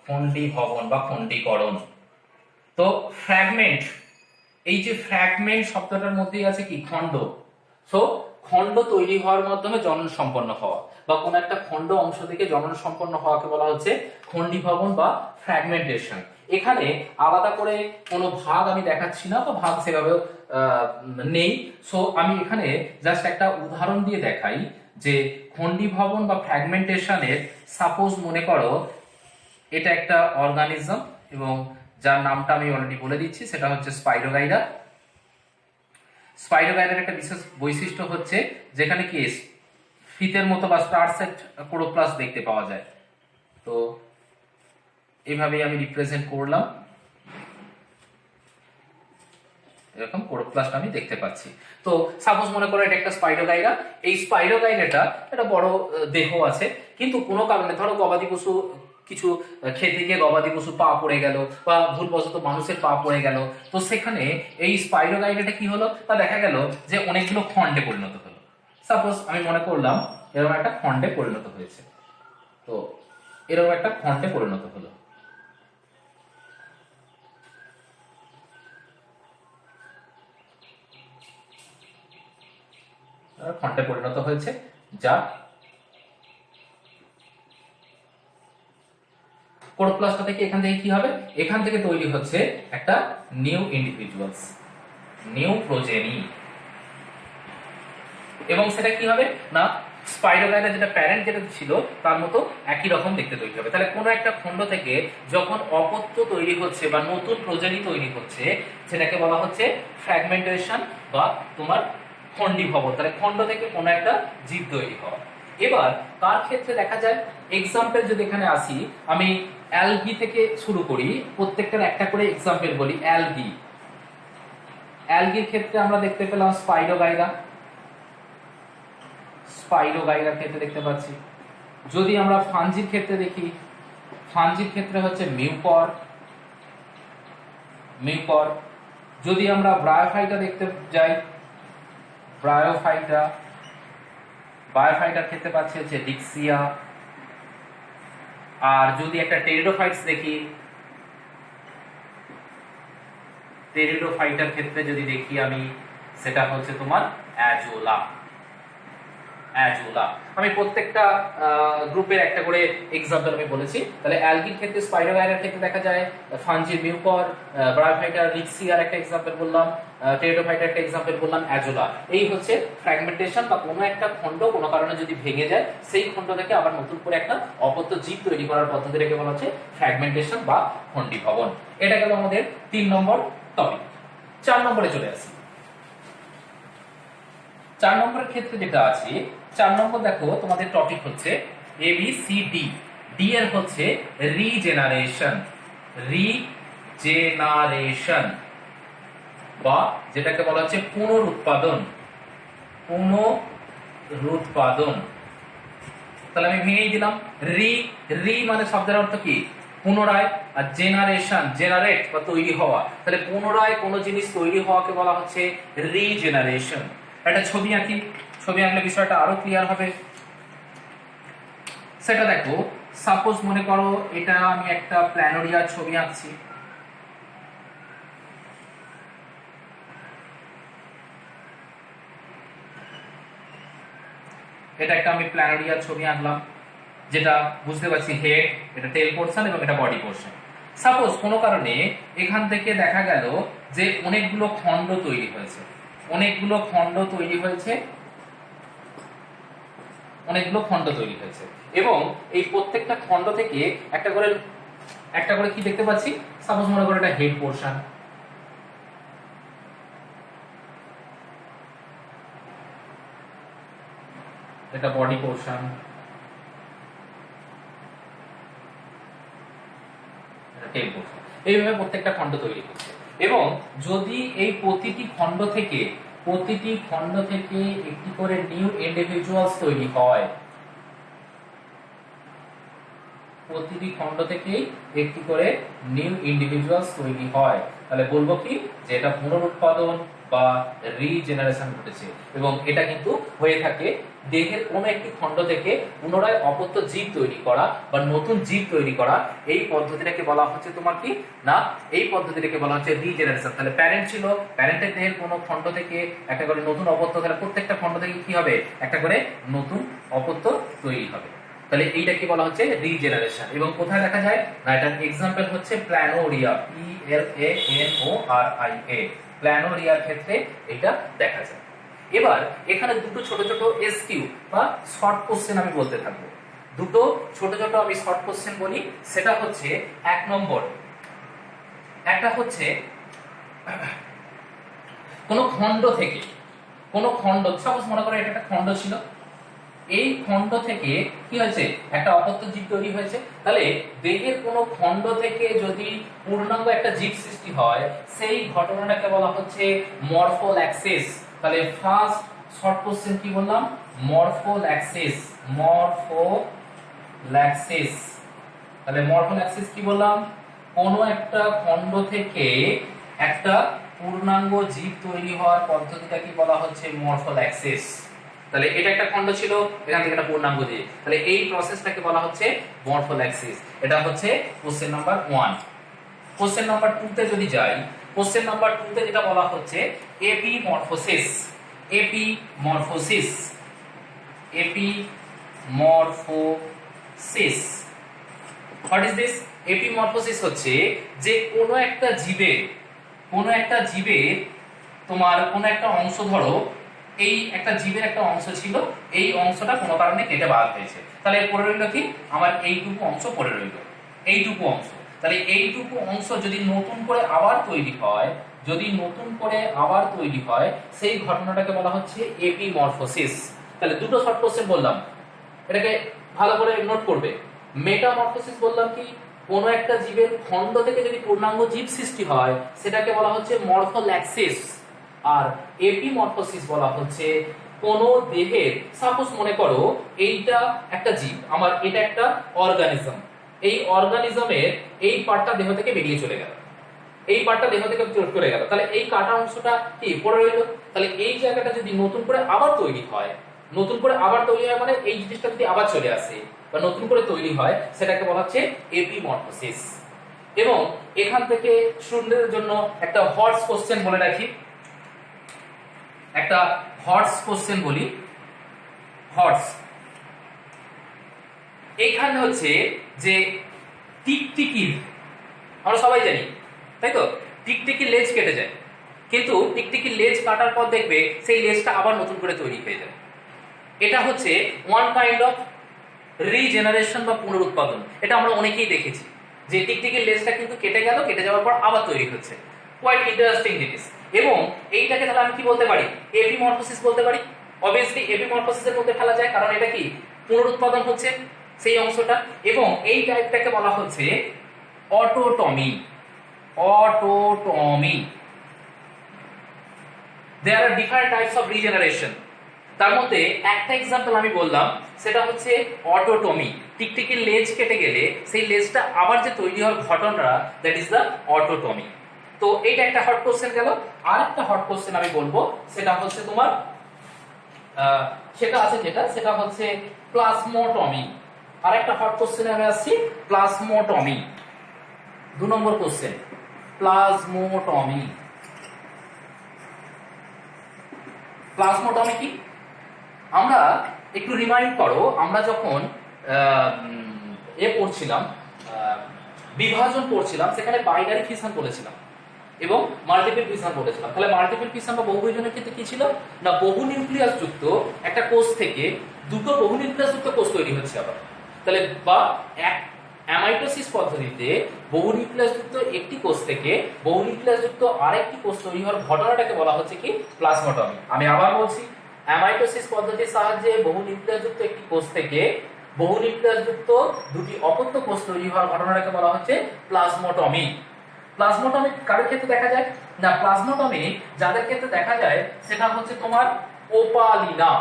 খণ্ডীভবন বা খণ্ডীকরণ। তো ফ্র্যাগমেন্ট, এই যে ফ্র্যাগমেন্ট শব্দটার মধ্যেই আছে কি, খণ্ড। সো খণ্ড তৈরি হওয়ার মাধ্যমে জনন সম্পন্ন হওয়া, বা কোন একটা খণ্ড অংশ থেকে জনন সম্পন্ন হওয়াকে বলা হচ্ছে খণ্ডীভবন বা ফ্র্যাগমেন্টেশন। এখানে আলাদা করে কোনো ভাগ আমি দেখাচ্ছি না, বা ভাগ সেভাবে নেই। সো আমি এখানে জাস্ট একটা উদাহরণ দিয়ে দেখাই যে খণ্ডি ভবন বা ফ্র্যাগমেন্টেশনের সাপোজ মনে করো এটা একটা অর্গানিজম এবং যার নামটা আমি অলরেডি বলে দিচ্ছি, সেটা হচ্ছে স্পাইরোগাইরা। স্পাইরোগাইরার একটা বিশেষ বৈশিষ্ট্য হচ্ছে যেখানে কি ফিতের মতো বা স্টার সেট ক্লোরোপ্লাস্ট দেখতে পাওয়া যায়। তো এইভাবেই আমি রিপ্রেজেন্ট করলাম, এরকম ক্লোরোপ্লাস্ট আমি দেখতে পাচ্ছি। তো সাপোজ মনে করো এটা একটা স্পাইরোগাইরা। এই স্পাইরোগাইরাটা একটা বড় দেহ আছে, কিন্তু কোনো কারণে ধরো গবাদি পশু কিছু খেতে গিয়ে গবাদি পশু পা পড়ে গেল বা ভুলবশত মানুষের পা পড়ে গেল, তো সেখানে এই স্পাইরোগাইরাটা কি হলো, তা দেখা গেল যে অনেকগুলো খণ্ডে পরিণত হলো। সাপোজ আমি মনে করলাম এরকম একটা খণ্ডে পরিণত হয়েছে, তো এরকম একটা খণ্ডে পরিণত হলো। খণ্ডে পরিণত হয়েছে, যা ক্লোরোপ্লাস্ট থেকে এখান থেকে কি হবে, এখান থেকে তৈরি হচ্ছে একটা নিউ ইন্ডিভিজুয়ালস, নিউ প্রোজেনি। এবং সেটা কি হবে না, স্পাইরোগাইরা যেটা প্যারেন্ট যেটা ছিল তার মতো একই রকম দেখতে তৈরি হবে। তাহলে কোনো একটা খণ্ড থেকে যখন অপত্য তৈরি হচ্ছে বা নতুন প্রোজেনি তৈরি হচ্ছে, সেটাকে বলা হচ্ছে ফ্র্যাগমেন্টেশন বা তোমার খণ্ডি ভবন। তাহলে খণ্ড থেকে কোনো একটা জীব তৈরি হওয়া। এবার তার ক্ষেত্রে দেখা যায় এক্সাম্পল যদি এখানে আসি, আমি অ্যালগি থেকে শুরু করি, প্রত্যেকটার একটা করে এক্সাম্পল বলি। অ্যালগি, অ্যালগির ক্ষেত্রে আমরা দেখতে পেলাম স্পাইরোগাইরা, স্পাইরোগাইরার ক্ষেত্রে দেখতে পাচ্ছি। যদি আমরা ফাঞ্জির ক্ষেত্রে দেখি, ফাঞ্জির ক্ষেত্রে হচ্ছে মিউকর, মিউকর। যদি আমরা ব্রায়োফাইটা দেখতে যাই, ব্রায়োফাইটা, বায়োফাইটার ক্ষেত্রে পাচ্ছি হচ্ছে ডিক্সিয়া। আর যদি একটা টেরিডোফাইটস দেখি, টেরিডোফাইটার ক্ষেত্রে যদি দেখি আমি, সেটা হচ্ছে তোমার অ্যাজোলা, অ্যাজোলা। আমি প্রত্যেকটা গ্রুপের একটা করে এক্সাম্পল আমি বলেছি। তাহলে অ্যালগির ক্ষেত্রে স্পাইরোগাইরার ক্ষেত্রে দেখা যায় ফাঞ্জির মিউকর, ব্রায়োফাইটার ডিক্সিয়ার একটা এক্সাম্পল বললাম, টেরিডোফাইটার একটা এক্সাম্পল বললাম, অ্যাজোলা। এই হচ্ছে ফ্র্যাগমেন্টেশন বা কোনো একটা খণ্ড কোনো কারণে যদি ভেঙে যায়, সেই খণ্ড থেকে আবার নতুন করে একটা অপত্য জীব তৈরি করার পদ্ধতিটাকে বলা হচ্ছে ফ্র্যাগমেন্টেশন বা খণ্ডি ভবন। এটা গেল আমাদের 3 নম্বর টপিক। 4 নম্বরে চলে আসি। 4 নম্বরের ক্ষেত্রে যেটা আছে, 4 নম্বর দেখো তোমাদের টপিক হচ্ছে A B C D. D এর হচ্ছে রিজেনারেশন, রিজেনারেশন বা যেটাকে বলা হচ্ছে পুনরুৎপাদন, পুনরুৎপাদন। তাহলে আমি ভেঙেই দিলাম। রি, রি মানে শব্দের অর্থ কি, পুনরায়। আর জেনারেশন, জেনারেট বা তৈরি হওয়া। তাহলে পুনরায় কোনো জিনিস তৈরি হওয়াকে বলা হচ্ছে রিজেনারেশন। একটা ছবি আঁকি, ছবি আঁকলে বিষয়টা আরো ক্লিয়ার হবে। সেটা দেখো, সাপোজ মনে করো এটা আমি একটা প্ল্যানোরিয়ার ছবি আঁকছি। এটা একটা আমি প্ল্যানোরিয়ার ছবি আঁকলাম, যেটা বুঝতে পারছি হেড, এটা টেল পোর্শন এবং এটা বডি পোর্শন। সাপোজ কোনো কারণে এখান থেকে দেখা গেল যে অনেকগুলো খণ্ড তৈরি হয়েছে, অনেকগুলো খণ্ড তৈরি হয়েছে, অনেকগুলো খণ্ড তৈরি হয়েছে। এবং এই প্রত্যেকটা খণ্ড থেকে একটা করে কি দেখতে পাচ্ছি, সাপোজ মনে করো এটা হেড পোর্শন, এটা বডি পোর্শন, এটা টেল পোর্শন। এইভাবে প্রত্যেকটা খণ্ড তৈরি হচ্ছে। এবং যদি এই প্রতিটি খণ্ড থেকে একটি করে নিউ ইন্ডিভিজুয়ালস তৈরি হয়, প্রতিটি খণ্ড থেকে একটি করে নিউ ইন্ডিভিজুয়ালস তৈরি হয়, তাহলে বলবো কি যে এটা পুনরুৎপাদন বা রিজেনারেশন ঘটেছে। এবং এটা কিন্তু হয়ে থাকে দেহের কোনো একটি খণ্ড থেকে পুনরায় অপত্য জীব তৈরি করা বা নতুন জীব তৈরি করা। এই পদ্ধতিটাকে বলা হচ্ছে তোমার কি না, এই পদ্ধতিটাকে বলা হচ্ছে রিজেনারেশন। তাহলে প্যারেন্ট ছিল, প্যারেন্টের দেহের কোনো খণ্ড থেকে একটা করে নতুন অপত্য, তাহলে প্রত্যেকটা খণ্ড থেকে কি হবে, একটা করে নতুন অপত্য তৈরি হবে। তাহলে এইটাকে বলা হচ্ছে রিজেনারেশন। এবং কোথায় দেখা যায় না, এটার এক্সাম্পল হচ্ছে প্ল্যানোরিয়া, PLANORIA, প্ল্যানোরিয়ার ক্ষেত্রে এটা দেখা যায়। এবার এখানে দুটো ছোট ছোট এসকিউ বা শর্ট কোশ্চেন আমি বলতে থাকবো। দুটো ছোট ছোট আমি শর্ট কোশ্চেন বলি। সেটা হচ্ছে 1 নম্বর, একটা হচ্ছে কোনো খণ্ড থেকে, কোনো খণ্ড, সাপোজ মনে করো এটা একটা খণ্ড ছিল, এই খণ্ড থেকে কি হয়েছে, একটা অপত্য জীব তৈরি হয়েছে। তাহলে দেহের কোনো খণ্ড থেকে যদি পূর্ণাঙ্গ একটা জীব সৃষ্টি হয়, সেই ঘটনাটাকে বলা হচ্ছে মরফোল্যাক্সিস। তাহলে ফার্স্ট শর্ট কোশ্চেন কি বললাম, মরফোল্যাক্সিস, মরফোল্যাক্সিস। তাহলে মরফোল্যাক্সিস কি বললাম, কোনো একটা খণ্ড থেকে একটা পূর্ণাঙ্গ জীব তৈরি হওয়ার পদ্ধতিটাকে বলা হচ্ছে মরফোল্যাক্সিস। তাহলে এটা একটা খণ্ড ছিল, এখান থেকে একটা পূর্ণাঙ্গ জীব, তাহলে এই প্রসেসটাকে বলা হচ্ছে মরফোল্যাক্সিস। এটা হচ্ছে কোশ্চেন নাম্বার 1। কোশ্চেন নাম্বার 2 তে যদি যাই, কোশ্চেন নাম্বার 2 তে যেটা বলা হচ্ছে এপিমরফোসিস। এপিমরফোসিস, এপিমরফোসিস, হোয়াট ইজ দিস? এপিমরফোসিস হচ্ছে যে কোনো একটা জীবের তোমার কোনো একটা অংশ, ধরো এই একটা জীবের একটা অংশ ছিল, এই অংশটা কোনো কারণে কেটে বাদ হয়েছে, তাহলে পড়ে রইল কি, আমার এইটুকু অংশ পড়ে রইল, এইটুকু অংশ। তাহলে এইটুকু অংশ যদি নতুন করে আবার তৈরি হয়, যদি নতুন করে আবার তৈরি হয়, সেই ঘটনাটাকে বলা হচ্ছে এপিমরফোসিস। তাহলে দুটো শর্ট কোশ্চেন বললাম, এটাকে ভালো করে নোট করবে। মেটামরফোসিস বললাম কি, কোন একটা জীবের খণ্ড থেকে যদি পূর্ণাঙ্গ জীব সৃষ্টি হয়, সেটাকে বলা হচ্ছে মরফোল্যাক্সিস। আর এপিমরফোসিস বলা হচ্ছে কোন দেহের, সাপোজ মনে করো এইটা একটা জীব, আমার এটা একটা অর্গানিজম, এই অর্গানিজমের এই পার্টটা দেহ থেকে বেরিয়ে চলে গেল, এই পার্টটা দেহ থেকে চলে গেল, তাহলে এই কাটা অংশটা কি পড়ে রইল। তাহলে এই জায়গাটা যদি নতুন করে আবার তৈরি হয়, নতুন করে আবার তৈরি হয় মানে এই জিনিসটা যদি আবার চলে আসে বা নতুন করে তৈরি হয়, সেটাকে বলা হচ্ছে এপিমরফোসিস। এবং এখান থেকে স্টুডেন্টদের জন্য একটা হটস কোশ্চেন বলে রাখি, একটা হটস কোশ্চেন বলি। হটস, এইখানে হচ্ছে যে টিকটিকির, আমরা সবাই জানি তাই তো, টিকটিকির লেজ কেটে যায়, কিন্তু টিকটিকির লেজ কাটার পর দেখবে সেই লেজটা আবার নতুন করে তৈরি হয়ে যায়। এটা হচ্ছে ওয়ান কাইন্ড অফ রিজেনারেশন বা পুনরুৎপাদন। এটা আমরা অনেকেই দেখেছি যে টিকটিকির লেজটা কিন্তু কেটে গেল, কেটে যাওয়ার পর আবার তৈরি হচ্ছে, কোয়াইট ইন্টারেস্টিং জিনিস। এবং এইটাকে তাহলে আমি কি বলতে পারি, এপিমরফোসিস বলতে পারি। অবভিয়াসলি এপিমরফোসিসের মধ্যে ফেলা যায়, কারণ এটা কি পুনরুৎপাদন হচ্ছে সেই অংশটা। এবং এই টাইপটাকে বলা হচ্ছে অটোটমি। অটোটমি, দেয়ার আর ডিফারেন্ট টাইপস অফ রিজেনারেশন। তার মধ্যে একটা এক্সাম্পল আমি বললাম, সেটা হচ্ছে অটোটমি। টিকটিকির লেজ কেটে গেলে সেই লেজটা আবার যে তৈরি হওয়ার ঘটনাটা, দ্যাট ইজ দ্য অটোটমি। তো এইটা একটা হট কোশ্চেন গেল। আর একটা হট কোশ্চেন আমি বলবো, সেটা হচ্ছে তোমার সেটা আছে যেটা, সেটা হচ্ছে প্লাজমোটমি। আর একটা হট কোশ্চেন আমি আসছি, প্লাজমোটমি। 2 নম্বর কোশ্চেন, প্লাজমোটমি। প্লাজমোটমি কি, আমরা একটু রিমাইন্ড করো, আমরা যখন পড়ছিলাম, বিভাজন পড়ছিলাম, সেখানে বাইনারি ফিশন বলেছিলাম এবং মাল্টিপল ফিশন বলেছিলাম। তাহলে মাল্টিপল ফিশন বা বহুবিভাজনের ক্ষেত্রে কি ছিল না, বহু নিউক্লিয়াস যুক্ত একটা কোষ থেকে দুটো বহু নিউক্লিয়াস যুক্ত কোষ তৈরি হচ্ছে আবার। তাহলে বা এক অ্যামাইটোসিস পদ্ধতিতে বহু নিউক্লিয়াস যুক্ত একটি কোষ থেকে বহু নিউক্লিয়াস যুক্ত আরেকটি কোষ তৈরি হওয়ার ঘটনাটাকে বলা হচ্ছে কি প্লাজমোটমি। আমি আবার বলছি, অ্যামাইটোসিস পদ্ধতির সাহায্যে বহু নিউক্লিয়াস যুক্ত একটি কোষ থেকে বহু নিউক্লিয়াস যুক্ত দুটি অপত্য কোষ তৈরি হওয়ার ঘটনাটাকে বলা হচ্ছে প্লাজমোটমি। প্লাজমোটমি কার ক্ষেত্রে দেখা যায় না, প্লাজমোটমি যাদের ক্ষেত্রে দেখা যায় সেটা হচ্ছে তোমার ওপালিনা।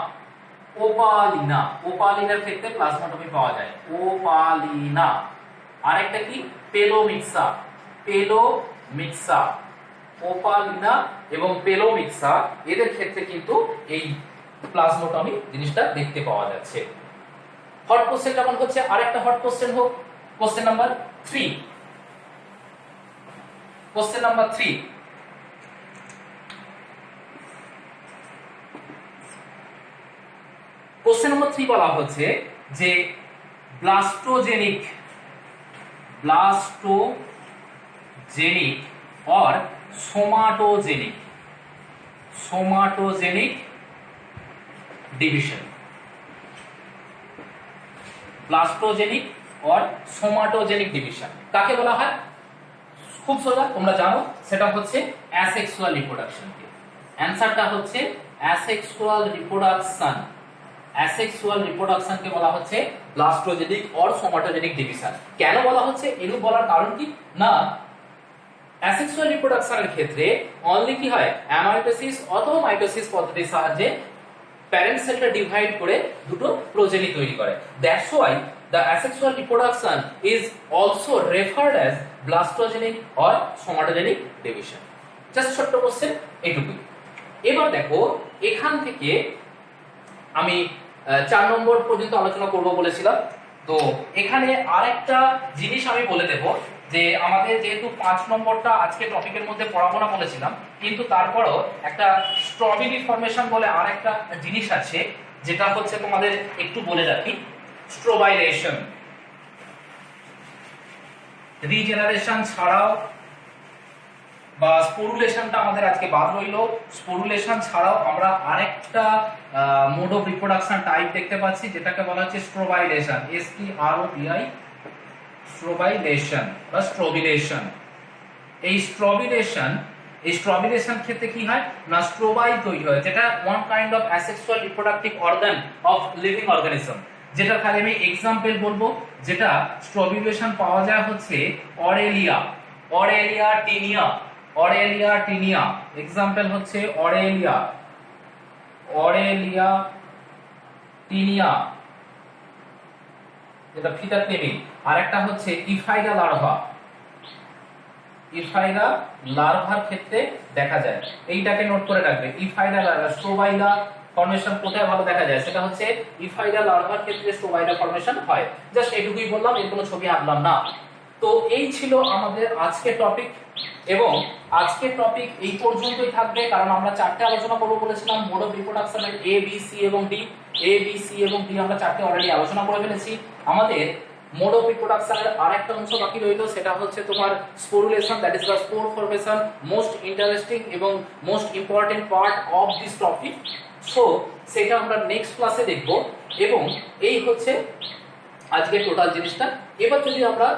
ওপালিনা, ওপালিনার ক্ষেত্রে প্লাজমোটমি পাওয়া যায়, ওপালিনা। আরেকটা কি পেলোমিক্সা। পেলোমিক্সা, ওপালিনা এবং পেলোমিক্সা, এদের ক্ষেত্রে কিন্তু এই প্লাজমোটমি জিনিসটা দেখতে পাওয়া যাচ্ছে। হট কোশ্চেন যখন হচ্ছে, আরেকটা হট কোশ্চেন হোক, question number 3। Question number 3, question number 3 বলা হচ্ছে যে ব্লাস্টোজেনিক, ব্লাস্টোজেনিক or somatogenic, somatogenic division, প্লাস্টোজেনিক or somatogenic division কাকে বলা হয়? খুব সোজা, তোমরা জানো, সেটা হচ্ছে অ্যাসেক্সুয়াল রিপ্রোডাকশনকে। অ্যানসারটা হচ্ছে অ্যাসেক্সুয়াল রিপ্রোডাকশন। অ্যাসেক্সুয়াল রিপ্রোডাকশনকে বলা হচ্ছে প্লাস্টোজেনিক অর সোমাটোজেনিক ডিভিশন। কেন বলা হচ্ছে এরূপ বলার কারণ কি না, অ্যাসেক্সুয়াল রিপ্রোডাকশনের ক্ষেত্রে অনলি কি হয়, অ্যামাইটোসিস অথবা মাইটোসিস পদ্ধতির সাহায্যে প্যারেন্ট সেলটা ডিভাইড করে দুটো প্রোজেনি তৈরি করে। That's why the asexual reproduction is also referred as blastogenic or somatogenic division. Just ছোট্ট কোশ্চেন এইটুকুই। এবার দেখো এখান থেকে আমি 4 নম্বর পর্যন্ত আলোচনা করব বলেছিলাম। তো এখানে আরেকটা জিনিস আমি বলে দেব যে আমাদের যেহেতু 5 নম্বরটা আজকে টপিকের মধ্যে পড়াবো না বলেছিলাম, কিন্তু তারপরেও একটা স্ট্রবেরি ফর্মেশন বলে আরেকটা জিনিস আছে, যেটা হচ্ছে তোমাদের একটু বলে রাখি। স্ট্রোবাইলেশন, রিজেনারেশন ছাড়াও বা স্পোরুলেশনটা আমাদের আজকে বাদ রইল। স্পোরুলেশন ছাড়াও আমরা আরেকটা মোড অফ রিপ্রোডাকশন টাইপ দেখতে পাচ্ছি, যেটাকে বলা হচ্ছে স্ট্রোবাইলেশন, STROBI, স্ট্রোবাইলেশন বা স্ট্রোবিলেশন। এই স্ট্রোবিলেশন ক্ষেত্রে কি হয় না, স্ট্রোবাই তৈরি হয়, যেটা one kind of asexual reproductive organ of living organism. যেটা খালি আমি এক্সাম্পল বলবো, যেটা স্ট্রোবিলেশন পাওয়া যায় হচ্ছে Aurelia, Aurelia tinea, Aurelia tinea. Example হচ্ছে অরেলিয়া, অরেলিয়া টিনিয়া, যেটা ফিতা কৃমি। আরেকটা হচ্ছে ইফাইরা লার্ভা, ইফাইরা লার্ভার ক্ষেত্রে দেখা যায়। এইটাকে নোট করে রাখবে, ইফাইরা লার্ভা। স্ট্রোবাইলা ফর্মেশন কোথায় ভালো দেখা যায়, সেটা হচ্ছে ইফাইরা লার্ভার ক্ষেত্রে স্ট্রোবাইলা ফর্মেশন হয়। জাস্ট এটুকুই বললাম, এর কোনো ছবি আনলাম না। তো এই ছিল আমাদের আজকের টপিক, এবং আজকের টপিক এই পর্যন্তই থাকবে, কারণ আমরা 4টে আলোচনা করব বলেছিলাম। মোড অফ রিপ্রোডাকশনের A B C এবং D, A B C এবং D আমরা 4টে অলরেডি আলোচনা করে ফেলেছি। আমাদের মোড অফ রিপ্রোডাকশনের আরেকটা অংশ বাকি রইল, সেটা হচ্ছে তোমার sporulation, that is the spore formation, most interesting এবং most important part of this topic. So সেটা আমরা নেক্সট ক্লাসে দেখব। এবং এই হচ্ছে আজকে টোটাল জিনিসটা। এবার যদি আমরা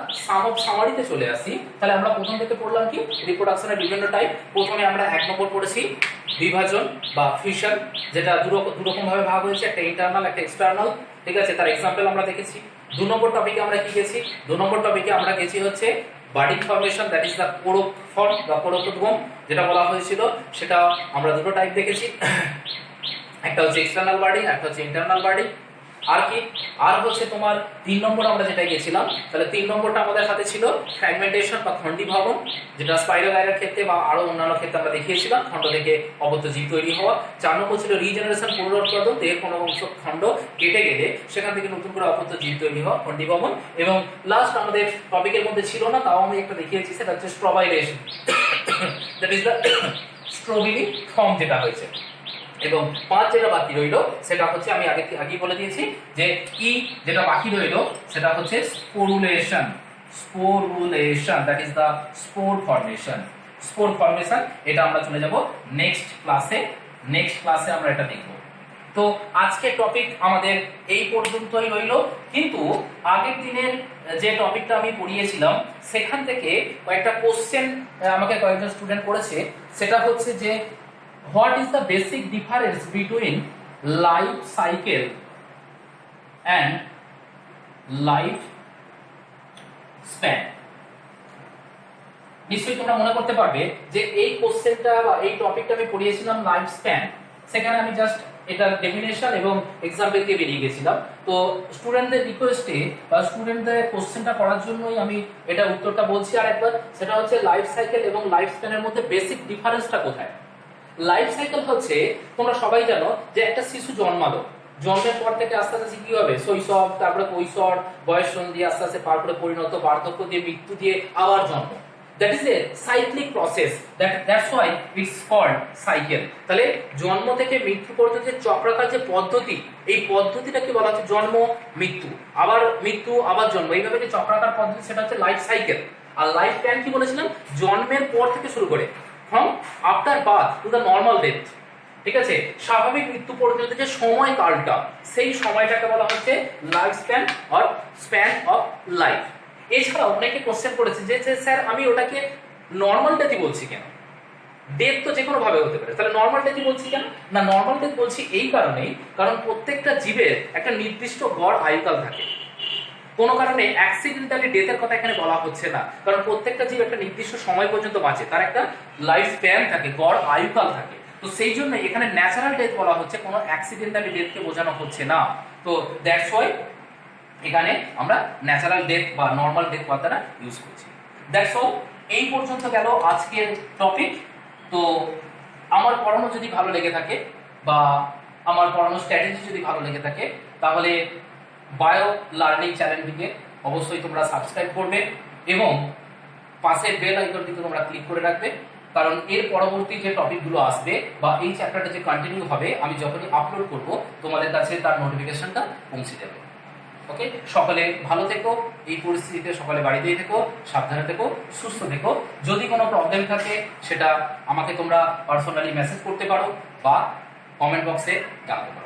সামারিতে চলে আসি, তাহলে আমরা প্রথম থেকে পড়লাম কি, রিপ্রোডাকশনের বিভিন্ন টাইপ। প্রথমে আমরা 1 নম্বর পড়েছি বিভাজন বা ফিশন, যেটা দুরকম ভাবে ভাগ হয়েছে, একটা ইন্টারনাল একটা এক্সটার্নাল, ঠিক আছে। তার এক্সাম্পল আমরা দেখেছি। 2 নম্বর টপিকে আমরা কি গেছি, 2 নম্বর টপিকে আমরা গেছি হচ্ছে budding formation, that is the কোরক ফর্ম বা কোরকোদ্গম, যেটা বলা হয়েছিল। সেটা আমরা দুটো টাইপ দেখেছি, একটা হচ্ছে এক্সটার্নাল বাডিং, একটা হচ্ছে ইন্টারনাল বাডিং। আর কি, আর হচ্ছে তোমার 3 নম্বর আমরা যেটা গেছিলাম, তাহলে 3 নম্বরটা আমাদের হাতে ছিল ফ্র্যাগমেন্টেশন বা খণ্ডীভবন, যেটা স্পাইরোগাইরার ক্ষেত্রে বা আরো অন্যান্য ক্ষেত্রে আমরা দেখিয়েছিলাম, খণ্ড থেকে অবদ্ধ জীব তৈরি হওয়া। 4 নম্বর ছিল রিজেনারেশন, পুনরুৎপাদন, দেহের কোনো অংশ খণ্ড কেটে গেলে সেখান থেকে নতুন করে অবদ্ধ জীব তৈরি হওয়া, খণ্ডীভবন। এবং লাস্ট আমাদের টপিকের মধ্যে ছিল না, তাও আমি একটা দেখিয়েছি, সেটা হচ্ছে strobilation, that is the strawberry form যেটা হয়েছে। এবং 5 যেটা বাকি রইল, সেটা হচ্ছে আমি আগেই বলে দিয়েছি যে কি যেটা বাকি রইল, সেটা হচ্ছে sporulation, sporulation, that is the spore formation, spore formation. এটা আমরা চলে যাব নেক্সট ক্লাসে, নেক্সট ক্লাসে আমরা এটা দেখব। তো আজকে টপিক আমাদের এই পর্যন্তই রইল, কিন্তু আগের দিনের যে টপিকটা আমি পড়িয়েছিলাম সেখান থেকে কয়েকটা কোশ্চেন আমাকে কয়েকজন স্টুডেন্ট করেছে। সেটা হচ্ছে যে what is the basic difference between life cycle and life span? নিশ্চয়ই তোমরা মনে করতে পারবে যে এই কোশ্চেনটা বা এই টপিকটা আমি পড়িয়েছিলাম লাইফ স্প্যান, সেখানে আমি জাস্ট এটার ডেফিনেশন এবং এক্সাম্পল দিয়ে বেরিয়ে গেছিলাম। তো স্টুডেন্টদের রিকোয়েস্টে বা স্টুডেন্টদের কোশ্চেনটা করার জন্যই আমি এটা উত্তরটা বলছি আরেকবার। সেটা হচ্ছে লাইফ সাইকেল এবং লাইফ স্প্যানের মধ্যে বেসিক ডিফারেন্সটা কোথায়। লাইফ সাইকেল হচ্ছে, তোমরা সবাই জানো যে একটা শিশু জন্মালো, জন্মের পর থেকে আস্তে আস্তে কি হবে, শৈশব, তারপরে কৈশোর, বয়ঃসন্ধি, আস্তে আস্তে তারপরে পরিণত, বার্ধক্য দিয়ে মৃত্যু দিয়ে আবার জন্ম। That is a cyclic process, that's why it's called cycle. তাহলে জন্ম থেকে মৃত্যু পর্যন্ত যে চক্রাকার যে পদ্ধতি, এই পদ্ধতিটা কি বলা হচ্ছে, জন্ম মৃত্যু আবার মৃত্যু আবার জন্ম, এইভাবে যে চক্রাকার পদ্ধতি, সেটা হচ্ছে লাইফ সাইকেল। আর লাইফ প্ল্যান কি বলেছিলাম, জন্মের পর থেকে শুরু করে, from after birth to the normal death, ঠিক আছে, স্বাভাবিক মৃত্যু পর্যন্ত যে সময়কালটা, সেই সময়টাকে বলা হচ্ছে life span or span of life. এছাড়াও অনেকে কোশ্চেন করেছে যে স্যার আমি ওটাকে নর্মাল ডেথই বলছি কেন, ডেথ তো যে কোনো ভাবে হতে পারে, তাহলে নর্মাল ডেথই বলছি কেন? না, নর্মাল ডেথ বলছি এই কারণেই, কারণ প্রত্যেকটা জীবের একটা নির্দিষ্ট গড় আয়ুকাল থাকে। কোনো কারণে অ্যাক্সিডেন্টালি ডেথের কথা এখানে বলা হচ্ছে না, কারণ প্রত্যেকটা জীব একটা নির্দিষ্ট সময় পর্যন্ত বাঁচে, তার একটা লাইফ স্প্যান থাকে, গড় আয়ুকাল থাকে। তো সেই জন্য এখানে ন্যাচারাল ডেথ বলা হচ্ছে, কোনো অ্যাক্সিডেন্টালি ডেথকে বোঝানো হচ্ছে না। তো দ্যাটস ওয়াই এখানে আমরা ন্যাচারাল ডেথ বা নর্মাল ডেথ কথাটা ইউজ করছি। দ্যাটস অল, এই পর্যন্ত গেল আজকের টপিক। তো আমার পড়ানো যদি ভালো লেগে থাকে বা আমার পড়ানোর স্ট্র্যাটেজি যদি ভালো লেগে থাকে, তাহলে বায়ো লার্নিং চ্যানেলটিকে অবশ্যই তোমরা সাবস্ক্রাইব করবে এবং পাশের বেল আইকনটিতে তোমরা ক্লিক করে রাখবে, কারণ এর পরবর্তী যে টপিকগুলো আসবে বা এই চ্যাপ্টারটা যে কন্টিনিউ হবে, আমি যখনই আপলোড করব তোমাদের কাছে তার নোটিফিকেশনটা পৌঁছে যাবে। ওকে, সকলে ভালো থেকো, এই পরিস্থিতিতে সকলে বাড়িতেই থেকো, সাবধানে থেকো, সুস্থ থেকো। যদি কোনো প্রবলেম থাকে সেটা আমাকে তোমরা পার্সোনালি মেসেজ করতে পারো বা কমেন্ট বক্সে জানাতে পারো।